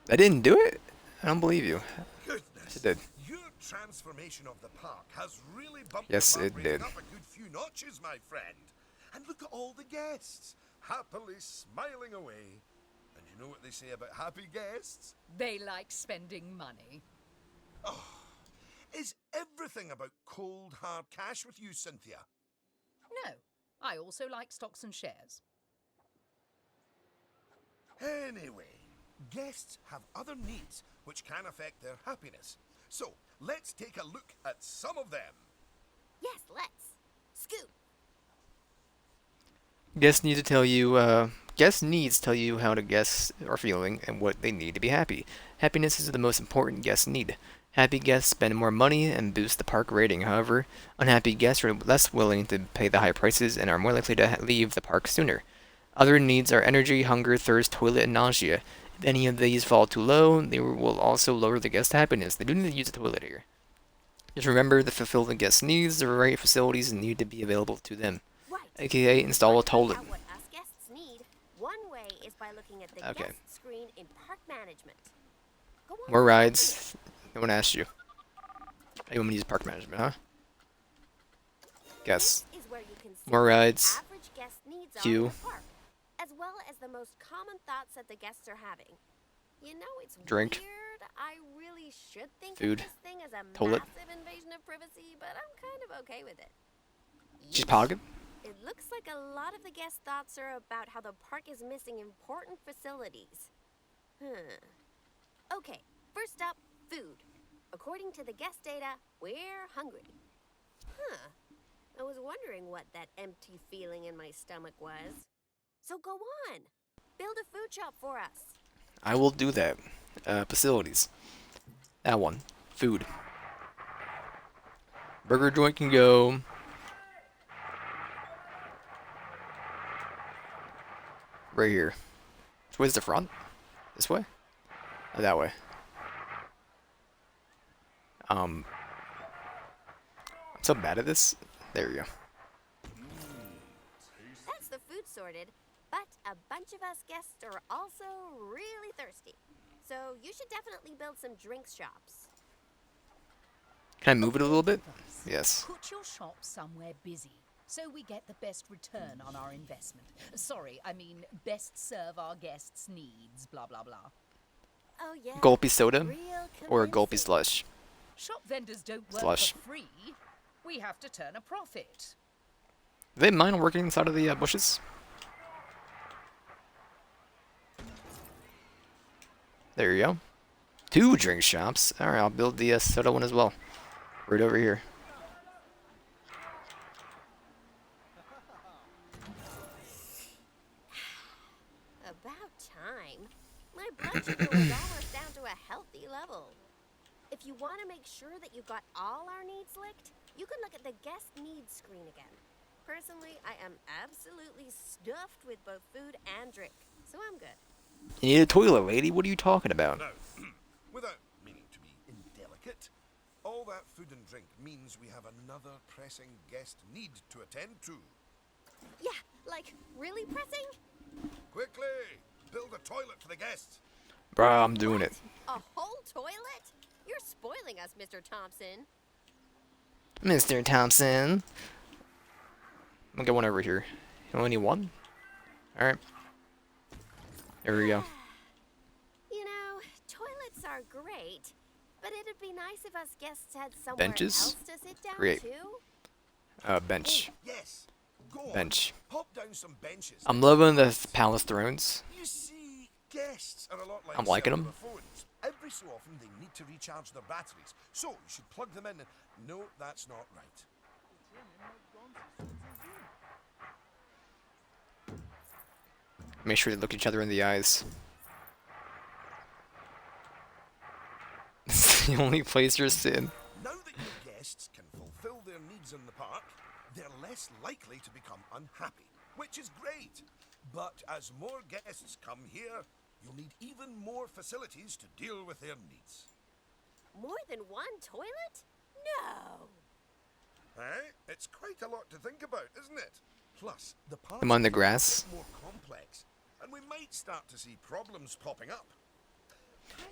I didn't do it? I don't believe you. Goodness. It did. Your transformation of the park has really bumped Yes, the heart it rating did. up a good few notches, my friend. And look at all the guests, happily smiling away. And you know what they say about happy guests? They like spending money. Is everything about cold, hard cash with you, Cynthia? No, I also like stocks and shares. Anyway, guests have other needs which can affect their happiness. So, let's take a look at some of them. Yes, let's. Scoot. Guest needs tell you how the guests are feeling and what they need to be happy. Happiness is the most important guest need. Happy guests spend more money and boost the park rating. However, unhappy guests are less willing to pay the high prices and are more likely to leave the park sooner. Other needs are energy, hunger, thirst, toilet, and nausea. If any of these fall too low, they will also lower the guest's happiness. They do need to use the toilet here. Just remember to fulfill the guest's needs, the right facilities need to be available to them. Right. AKA install a Find toilet. out what us guests need. One way is by looking at the Okay. guest screen in park management. Go on. More rides. No one asked you. You want me to use park management, huh? Guess. This is where you can see More what rides. average guest needs are Queue. in the park, as well as the most common thoughts that the guests are having. You know, it's Drink. weird. I really should think Food. of this thing as a Toilet. massive invasion of privacy, but I'm kind of okay with it. She's Yeesh. pocket. It looks like a lot of the guest thoughts are about how the park is missing important facilities. Okay, first up, food. According to the guest data, we're hungry. I was wondering what that empty feeling in my stomach was. So go on. Build a food shop for us. I will do that. Facilities. That one. Food. Burger joint can go. Right here. Which way's the front? This way? Or that way? I'm so bad at this. There we go. That's the food sorted, but a bunch of us guests are also really thirsty. So you should definitely build some drinks shops. Can I move it a little bit? Yes. Put your shop somewhere busy, so we get the best return on our investment. Sorry, I mean best serve our guests' needs, blah blah blah. Oh yeah. Gulpy soda Real or a gulpy convincing. slush? Shop vendors don't work Slush. for free. We have to turn a profit. Do they mind working inside of the bushes? There you go. 2 drink shops. Alright, I'll build the soda one as well. Right over here. About time. My blood sugar was almost down to a healthy level. If you want to make sure that you got all our needs licked, you can look at the guest needs screen again. Personally, I am absolutely stuffed with both food and drink, so I'm good. You need a toilet, lady. What are you talking about? Now, without meaning to be indelicate, all that food and drink means we have another pressing guest need to attend to. Yeah, like, really pressing? Quickly, build a toilet for the guests. Bruh, I'm doing it. A whole toilet? You're spoiling us, Mr. Thompson. Mr. Thompson. I'll get one over here. You only need one? Alright. There we go. You know, toilets are great, but it'd be nice if us guests had somewhere Benches? else to sit down Great. too. Bench. Yes, go on. Bench. Hop down some benches. I'm loving the Palace Thrones. You see, guests are a lot like I'm liking cellular 'em. phones. Every so often they need to recharge their batteries, so you should plug them in. And no, that's not right. Make sure to look each other in the eyes. the only place you're sitting. Now that your guests can fulfill their needs in the park, they're less likely to become unhappy, which is great. But as more guests come here, you'll need even more facilities to deal with their needs. More than one toilet? No. Eh? It's quite a lot to think about, isn't it? Plus, the park I'm on the is grass. more complex, and we might start to see problems popping up.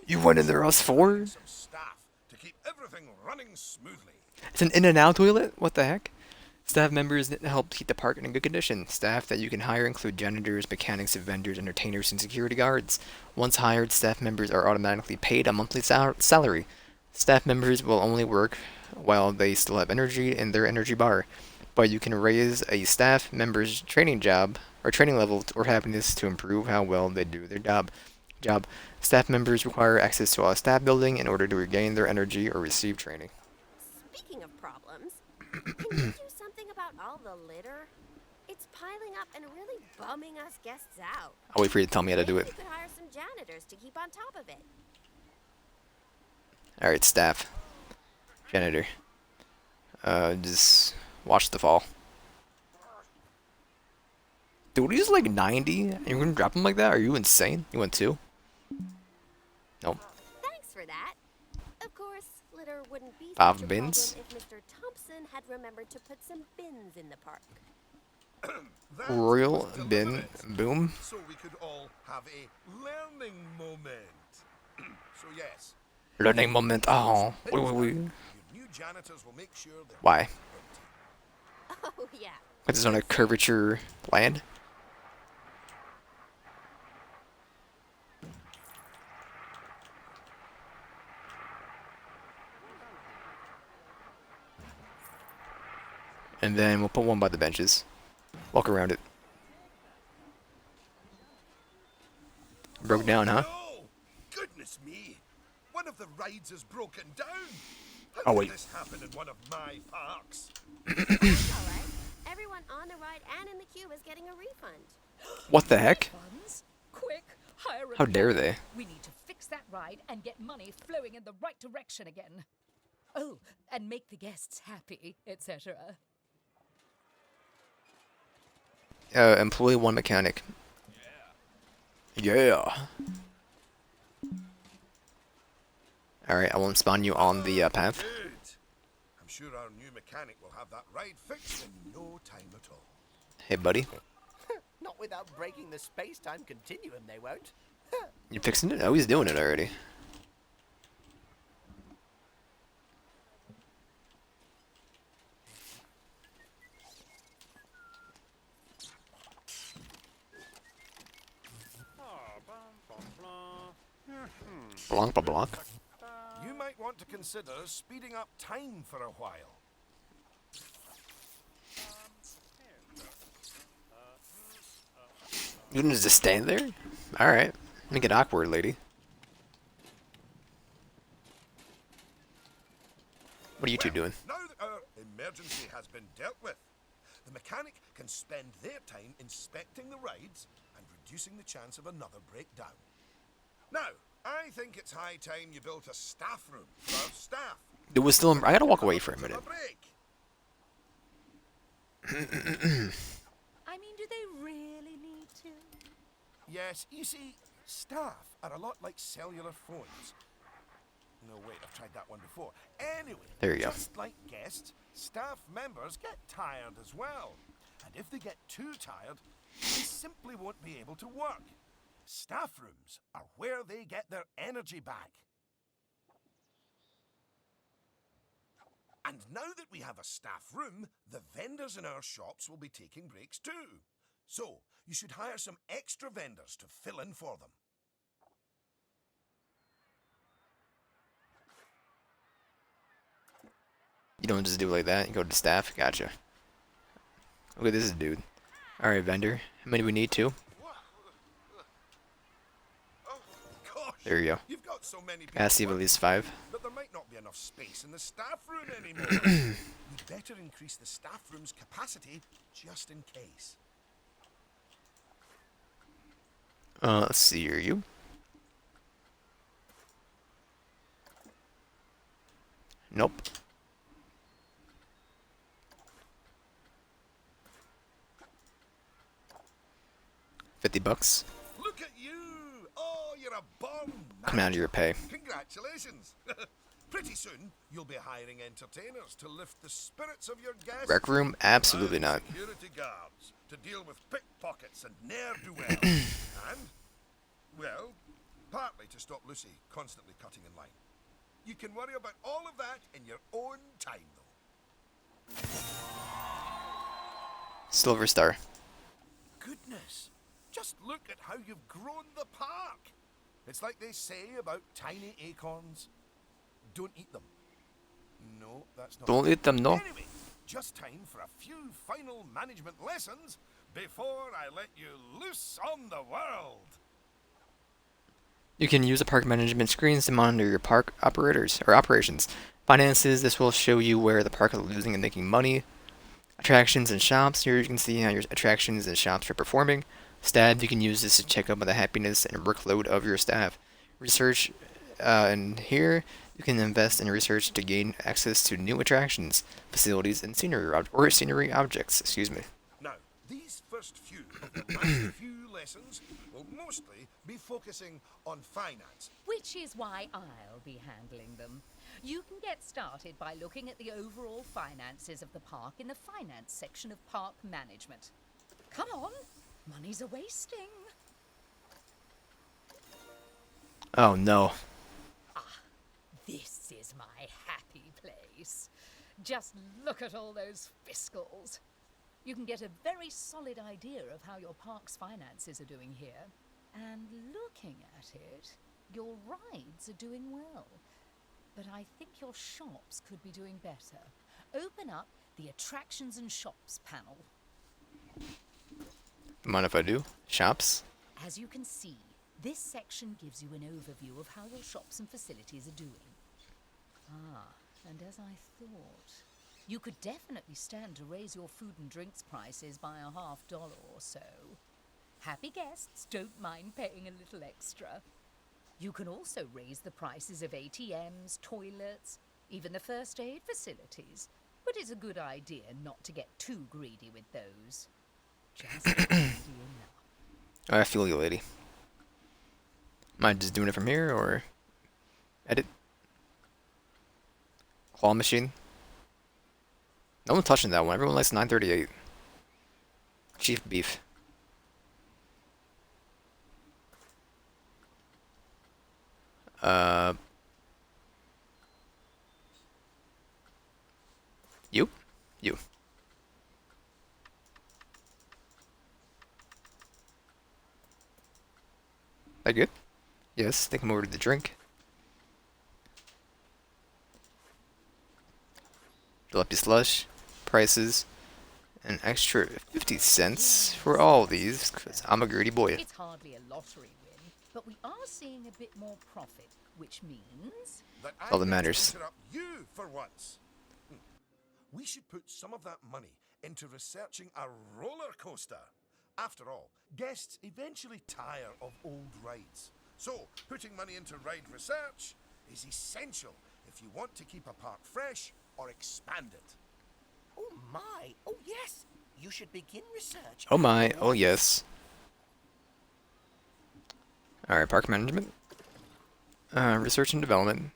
You went in there us four? Some staff to keep everything running smoothly. It's an in and out toilet? What the heck? Staff members that help keep the park in good condition. Staff that you can hire include janitors, mechanics, vendors, entertainers, and security guards. Once hired, staff members are automatically paid a monthly salary. Staff members will only work while they still have energy in their energy bar, but you can raise a staff member's training level or happiness to improve how well they do their job. Staff members require access to a staff building in order to regain their energy or receive training. Speaking of problems, can you do something about all the litter? It's piling up and really bumming us guests out. I'll wait for you to tell me how to do Maybe it. we could hire some janitors to keep on top of it. Alright, staff. Janitor. Just watch the fall. Dude, he's like 90 and you're gonna drop him like that? Are you insane? You went 2? Nope. Thanks for that. Of course, litter wouldn't be 5 such a bins? problem if Mr. Thompson had remembered to put some bins in the park. That Royal was bin deliberate, boom. so we could all have a learning moment. So yes, Learning moment. Oh, your wait. new janitors will make sure they're Why? empty. Oh, yeah. What is on a curvature land? And then we'll put one by the benches. Walk around it. Broke down, huh? No! Goodness me! One of the rides is broken down! How Oh, did wait. this happen in one of my parks? That's all right. Everyone on the ride and in the queue is getting a refund. What the heck? Funds? Quick, hire a How dare mechanic. they? We need to fix that ride and get money flowing in the right direction again. Oh, and make the guests happy, etc. Employ 1 mechanic. Yeah. Alright, I won't spawn you on the path. Good! I'm sure our new mechanic will have that ride fixed in no time at all. Hey, buddy. Not without breaking the space-time continuum, they won't. You fixing it? Oh, he's doing it already. Blanc, blanc, blanc. You might want to consider speeding up time for a while. You can just stand there? Alright. Make it awkward, lady. What are you two doing? Now that our emergency has been dealt with, the mechanic can spend their time inspecting the rides and reducing the chance of another breakdown. Now, I think it's high time you built a staff room for our staff. It was still. I gotta walk away for a minute. break. I mean, do they really need to? Yes, you see, staff are a lot like cellular phones. No, wait, I've tried that one before. Anyway, There you go. just like guests, staff members get tired as well. And if they get too tired, they simply won't be able to work. Staff rooms are where they get their energy back. And now that we have a staff room, the vendors in our shops will be taking breaks too. So, you should hire some extra vendors to fill in for them. You don't just do it like that. You go to staff. Gotcha. Look at this dude. Alright, vendor. How many do we need? 2? Oh, gosh. There you go. You've got so many people Gotta see at working least 5. that there might not be enough space in the staff room anymore. We'd better increase the staff room's capacity just in case. Let's see. Are you? Nope. $50 Look at you! Oh, you're a born coming out of your pay. Congratulations! Pretty soon, you'll be hiring entertainers to lift the spirits of your guests. Rec room? Absolutely and not. Security guards to deal with pickpockets and ne'er-do-wells. And, well, partly to stop Lucy constantly cutting in line. You can worry about all of that in your own time, though. Silver Star. Goodness, just look at how you've grown the park. It's like they say about tiny acorns. Don't eat them. No, that's not. Don't eat them, no. Anyway, just time for a few final management lessons before I let you loose on the world. You can use the park management screens to monitor your park operators or operations. Finances, this will show you where the park is losing and making money. Attractions and shops, here you can see how your attractions and shops are performing. Staff, you can use this to check up on the happiness and workload of your staff. Research, and here you can invest in research to gain access to new attractions, facilities, and scenery objects. Excuse me. Now, these first few of the past few lessons will mostly be focusing on finance. Which is why I'll be handling them. You can get started by looking at the overall finances of the park in the finance section of park management. Come on, money's a wasting. Oh no. This is my happy place. Just look at all those fiscals. You can get a very solid idea of how your park's finances are doing here. And looking at it, your rides are doing well. But I think your shops could be doing better. Open up the attractions and shops panel. Mind if I do? Shops? As you can see, this section gives you an overview of how your shops and facilities are doing. Ah, and as I thought, you could definitely stand to raise your food and drinks prices by $50 or so. Happy guests don't mind paying a little extra. You can also raise the prices of ATMs, toilets, even the first aid facilities. But it's a good idea not to get too greedy with those. Just easy enough. I feel you, lady. Am I just doing it from here, or edit? Claw machine? No one touching that one. Everyone likes 938. Chief beef. You? You. That good? Yes, take him over to the drink. Jalopy slush, prices, an extra 50 cents for all these, because I'm a greedy boy. It's hardly a lottery win, but we are seeing a bit more profit, which means... That All that I get to matters. interrupt you for once. We should put some of that money into researching a roller coaster. After all, guests eventually tire of old rides. So, putting money into ride research is essential if you want to keep a park fresh or expand it. Oh my, oh yes. You should begin research. Oh my, oh yes. Alright, park management. Research and development.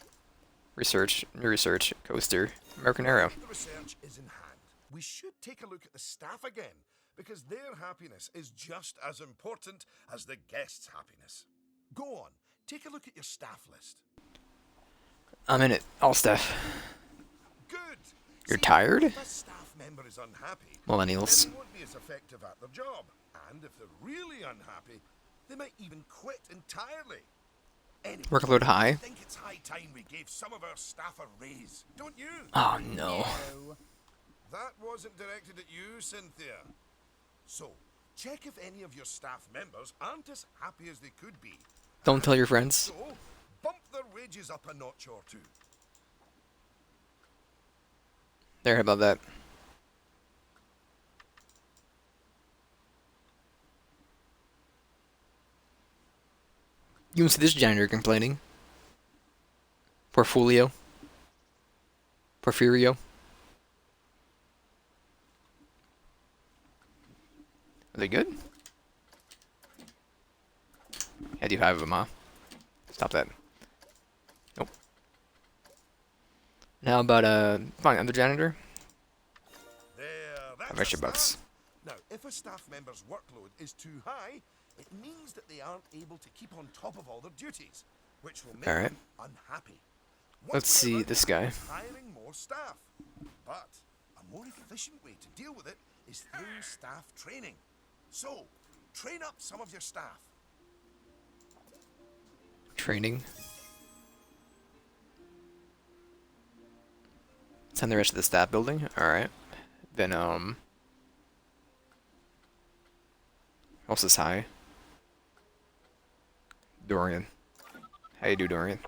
Research, new research, coaster, American Arrow. The research is in hand. We should take a look at the staff again, because their happiness is just as important as the guests' happiness. Go on, take a look at your staff list. I'm in it. All staff. Good. You're See, tired? If a staff member is unhappy, Millennials. then they won't be as effective at their job. And if they're really unhappy, they might even quit entirely. Anyway, Workload high. I think it's high time we gave some of our staff a raise, don't you? Oh no. No. That wasn't directed at you, Cynthia. So, check if any of your staff members aren't as happy as they could be. Don't tell your friends. So, bump their wages up a notch or two. There, how about that? You can see this janitor complaining. Poor Folio. Porfirio. Are they good? I do have them, huh? Stop that. Nope. Now about fine, I'm the janitor. There, that's How a much your bucks? start. Now, if a staff member's workload is too high, it means that they aren't able to keep on top of all their duties, which will make Alright. them unhappy. Let's One way see around this it guy. is hiring more staff. But a more efficient way to deal with it is through staff training. So, train up some of your staff. Training. Send the rest of the staff building. Alright. Then, else is high? Dorian. How you do, Dorian?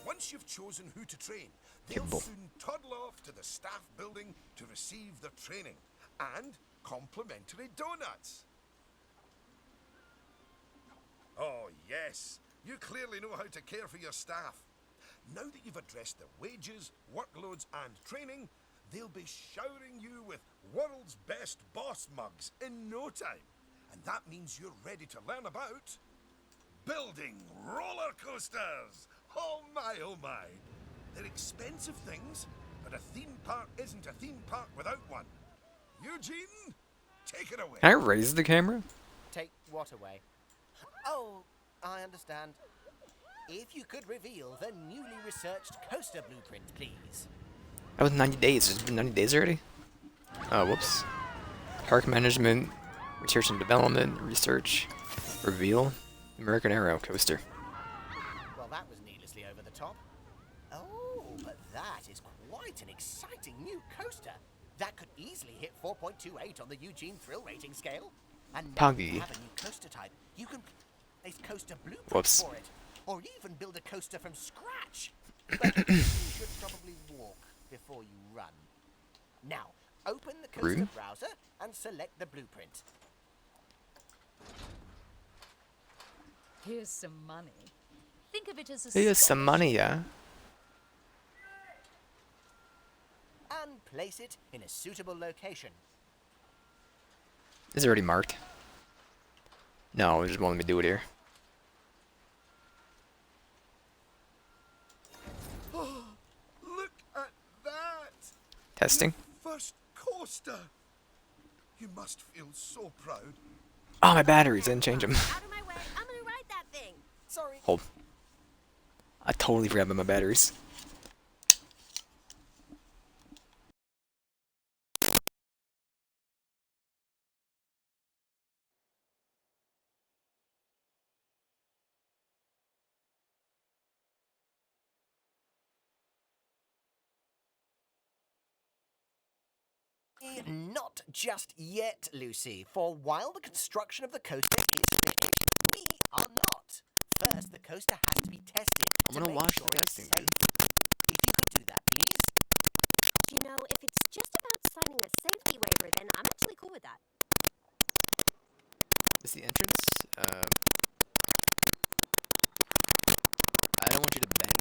Once you've chosen who to train, they'll Kimball. soon toddle off to the staff building to receive their training and complimentary donuts. Oh, yes, you clearly know how to care for your staff. Now that you've addressed their wages, workloads, and training, they'll be showering you with world's best boss mugs in no time. And that means you're ready to learn about building roller coasters. Oh my. They're expensive things, but a theme park isn't a theme park without one. Eugene, take it away. Can I raise the camera? Take what away? Oh, I understand. If you could reveal the newly researched coaster blueprint, please. That was 90 days. It's been 90 days already? Oh, whoops. Park management, research and development, research, reveal, American Aero coaster. Well, that was needlessly over the top. Oh, but that is quite an exciting new coaster. That could easily hit 4.28 on the Eugene Thrill Rating scale. And now Puggy. you have a new coaster type. You can place coaster blueprints Whoops. for it, or even build a coaster from scratch. But you should probably walk before you run. Now, open the coaster Rude. browser and select the blueprint. Here's some money. Think of it as a Here's some money, yeah? And place it in a suitable location. Is it already marked? No, it just wanted me to do it here. Look at that! Testing. First coaster! You must feel so proud. Oh, my batteries, didn't change them. Out of my way. I'm gonna ride that thing. Sorry. Hold. I totally forgot about my batteries. Not just yet, Lucy, for while the construction of the coaster is finished, we are not. First, the coaster has to be tested. I'm to gonna make watch sure the it's testing, safe. dude. If you could do that, please. You know, if it's just about signing a safety waiver, then I'm actually cool with that. Is the entrance? I don't want you to bend.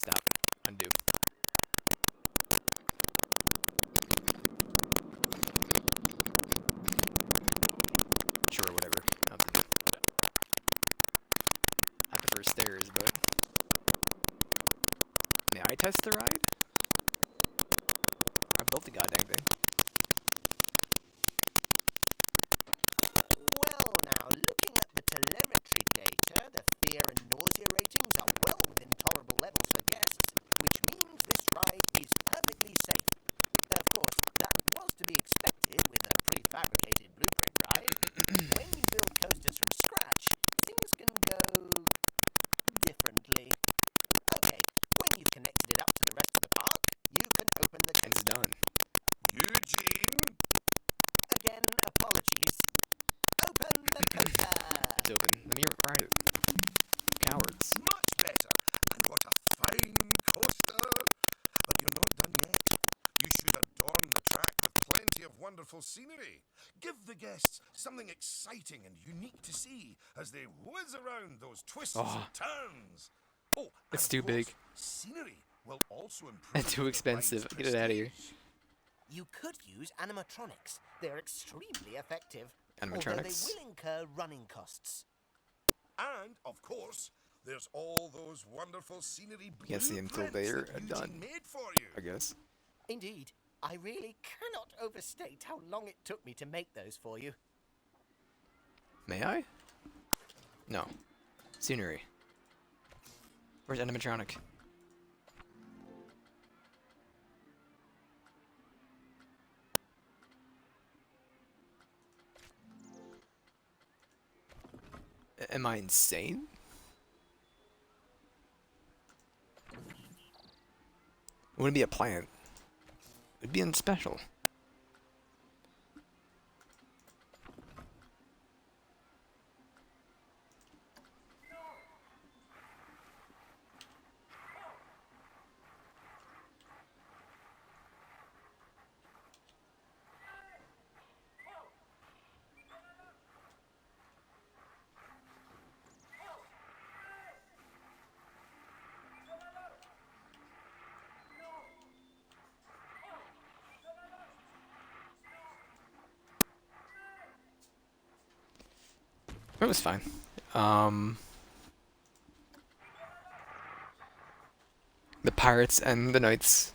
Stop. Undo. Sure, whatever. I prefer stairs, but... May I test the ride? I built the goddamn thing. Well, now, looking at the telemetry data, the fear and nausea ratings are well within tolerable levels for guests, which means this ride is perfectly safe. Of course, that was to be expected with a prefabricated blueprint ride. When you build coasters from scratch, things can go differently. Okay, when you've connected it up to the rest of the park, you can open the It's coaster. done. You wonderful scenery. Give the guests something exciting and unique to see as they whiz around those twists and turns. Oh, It's and too of course, big. Scenery will also improve And too the expensive. ride's Get it out of here. prestige. You could use animatronics. They're extremely effective. Although they Animatronics. will incur running costs. And, of course, there's all those wonderful scenery Can't see until blueprints they're that Eugene done. made for you. I guess. Indeed, I really cannot overstate how long it took me to make those for you. May I? No. Scenery. Where's animatronic? Am I insane? It wouldn't be a plant. It'd be special. It was fine. The pirates and the knights.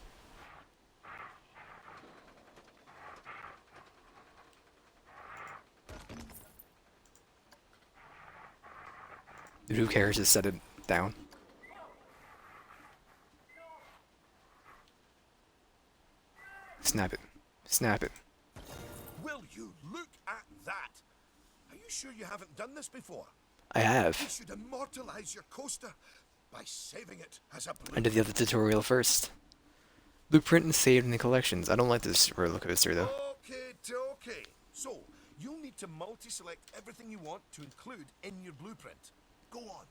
Dude, who cares? Just set it down. Snap it. Snap it. Will you look at that? Are you sure you haven't done this before? I You have. should immortalize your coaster by saving it as a I did blueprint. the other tutorial first. Blueprint and saved in the collections. I don't like this roller coaster though. Okay. So, you'll need to multi-select everything you want to include in your blueprint. Go on.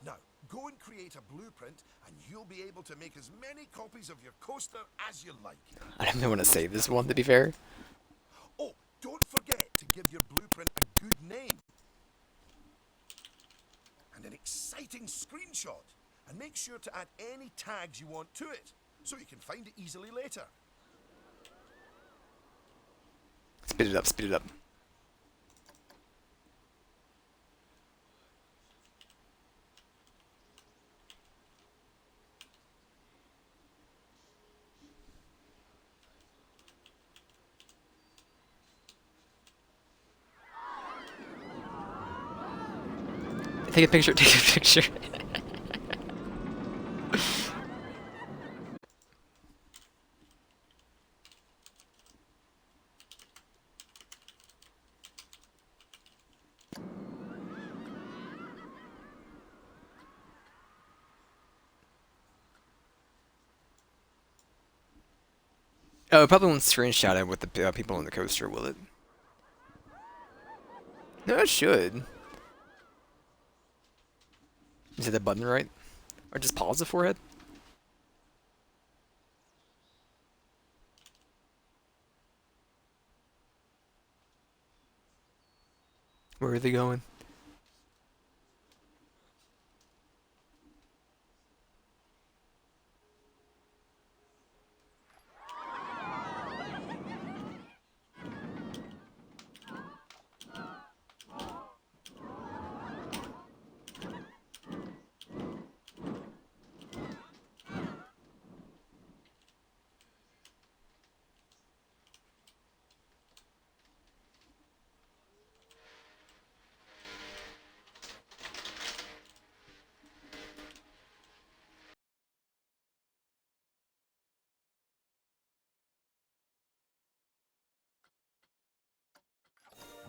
Now, go and create a blueprint and you'll be able to make as many copies of your coaster as you like. I don't even want to save this one, to be fair. Oh, don't forget to give your blueprint a good name. And an exciting screenshot. And make sure to add any tags you want to it, so you can find it easily later. Speed it up, speed it up. Take a picture, take a picture. Oh, it probably won't screenshot it with the people on the coaster, will it? No, it should. Is it the button right? Or just pause the forehead? Where are they going?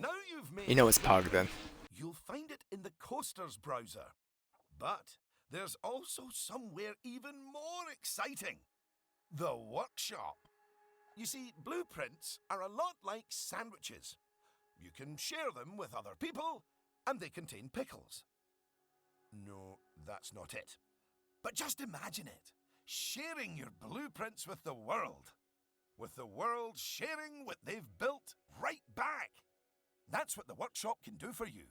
Now you've made You know it's Pog then. You'll find it in the Coasters browser. But there's also somewhere even more exciting. The workshop. You see, blueprints are a lot like sandwiches. You can share them with other people, and they contain pickles. No, that's not it. But just imagine it, sharing your blueprints with the world. With the world sharing what they've built right back. That's what the workshop can do for you.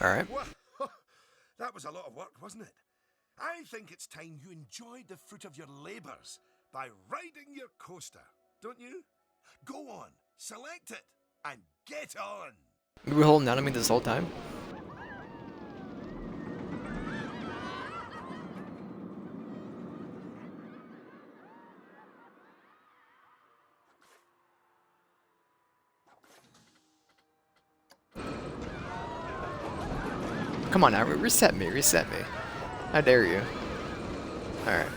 Alright. Well, that was a lot of work, wasn't it? I think it's time you enjoyed the fruit of your labours by riding your coaster, don't you? Go on, select it, and get on! We were holding down on me this whole time? Come on now, reset me, reset me. How dare you? Alright.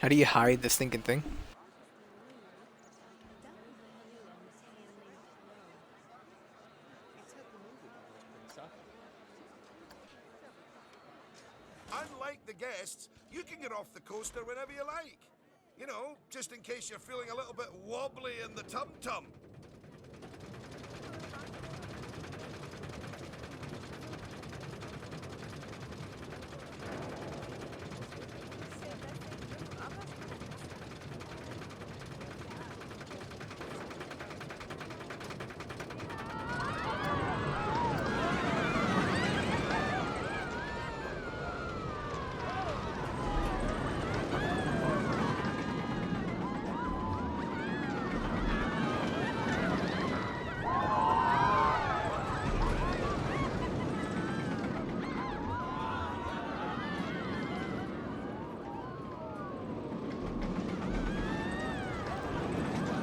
How do you hide this stinking thing? Unlike the guests, you can get off the coaster whenever you like. You know, just in case you're feeling a little bit wobbly in the tum-tum.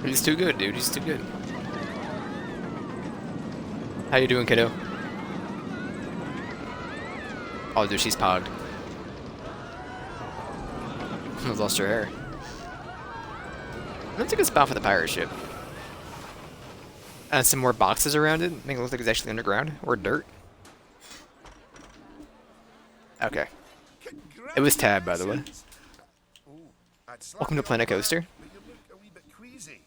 He's too good, dude. He's too good. How you doing, kiddo? Oh, dude, she's pogged. I've lost her hair. That's a good spot for the pirate ship. And some more boxes around it. Make it look like it's actually underground. Or dirt. Okay. It was Tab, by the way. Welcome to Planet Coaster. But you look a wee bit queasy.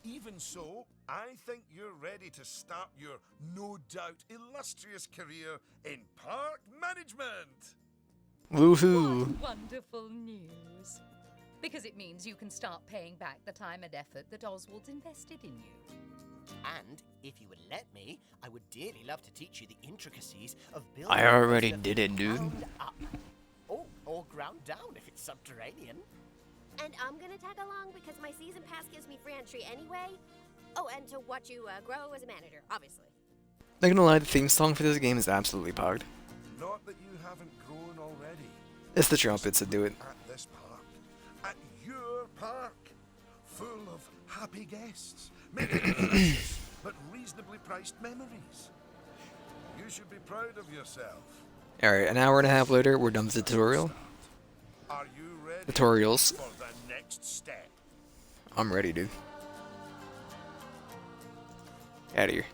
Even so, I think you're ready to start your no doubt illustrious career in park management. Woohoo! What wonderful news. Because it means you can start paying back the time and effort that Oswald's invested in you. And if you would let me, I would dearly love to teach you the intricacies of building. I already a did it, dude. ground up. Oh, or ground down if it's subterranean. And I'm gonna tag along because my season pass gives me free entry anyway. Oh, and to watch you grow as a manager, obviously. Not gonna lie, the theme song for this game is absolutely pogged. Not that you haven't grown already. It's the trumpets that do it. At this park. At your park. Full of happy guests. Making precious but reasonably priced memories. You should be proud of yourself. Alright, an hour and a half later, we're done with the tutorial. Are you ready Tutorials. for the next step? I'm ready, dude. Out of here.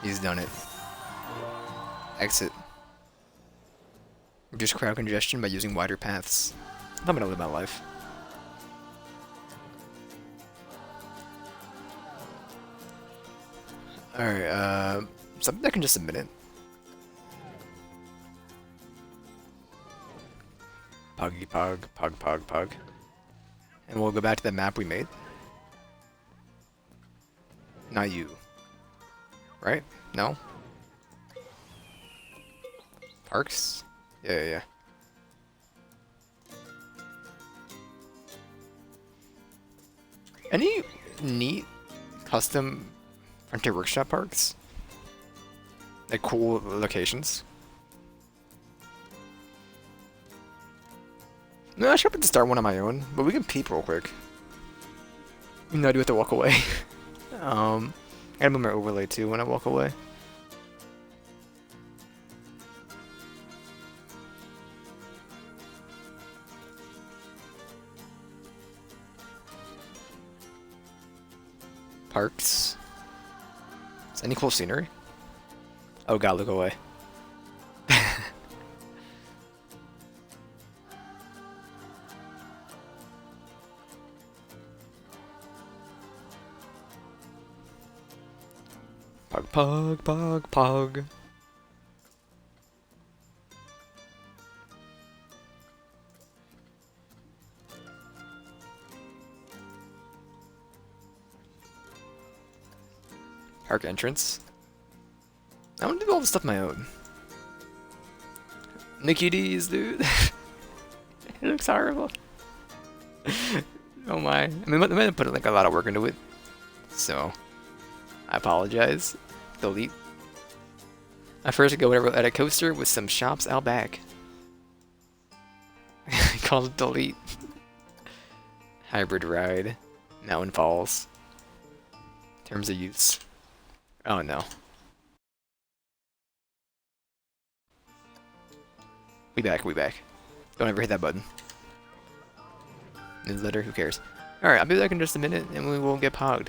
He's done it. Exit. Reduce crowd congestion by using wider paths. I'm gonna live my life. Alright, something I can just submit it. Poggy pog, pog pog pog. And we'll go back to the map we made. Not you. Right? No? Parks? Yeah. Any neat custom Frontier Workshop parks? Like cool locations? No, I should have to start one on my own, but we can peep real quick. Even though I do have to walk away. I gotta move my overlay too when I walk away. Parks. Is any cool scenery? Oh god, look away. Pog, pog, pog, pog. Park entrance. I want to do all this stuff my own. Mickey D's, dude. It looks horrible. Oh my. I mean, I'm gonna put like a lot of work into it. So, I apologize. Delete. I first go at a coaster with some shops out back. Call it delete. Hybrid ride. Mountain Falls. Terms of use. Oh no. We back. Don't ever hit that button. Newsletter, who cares? Alright, I'll be back in just a minute and we will get pogged.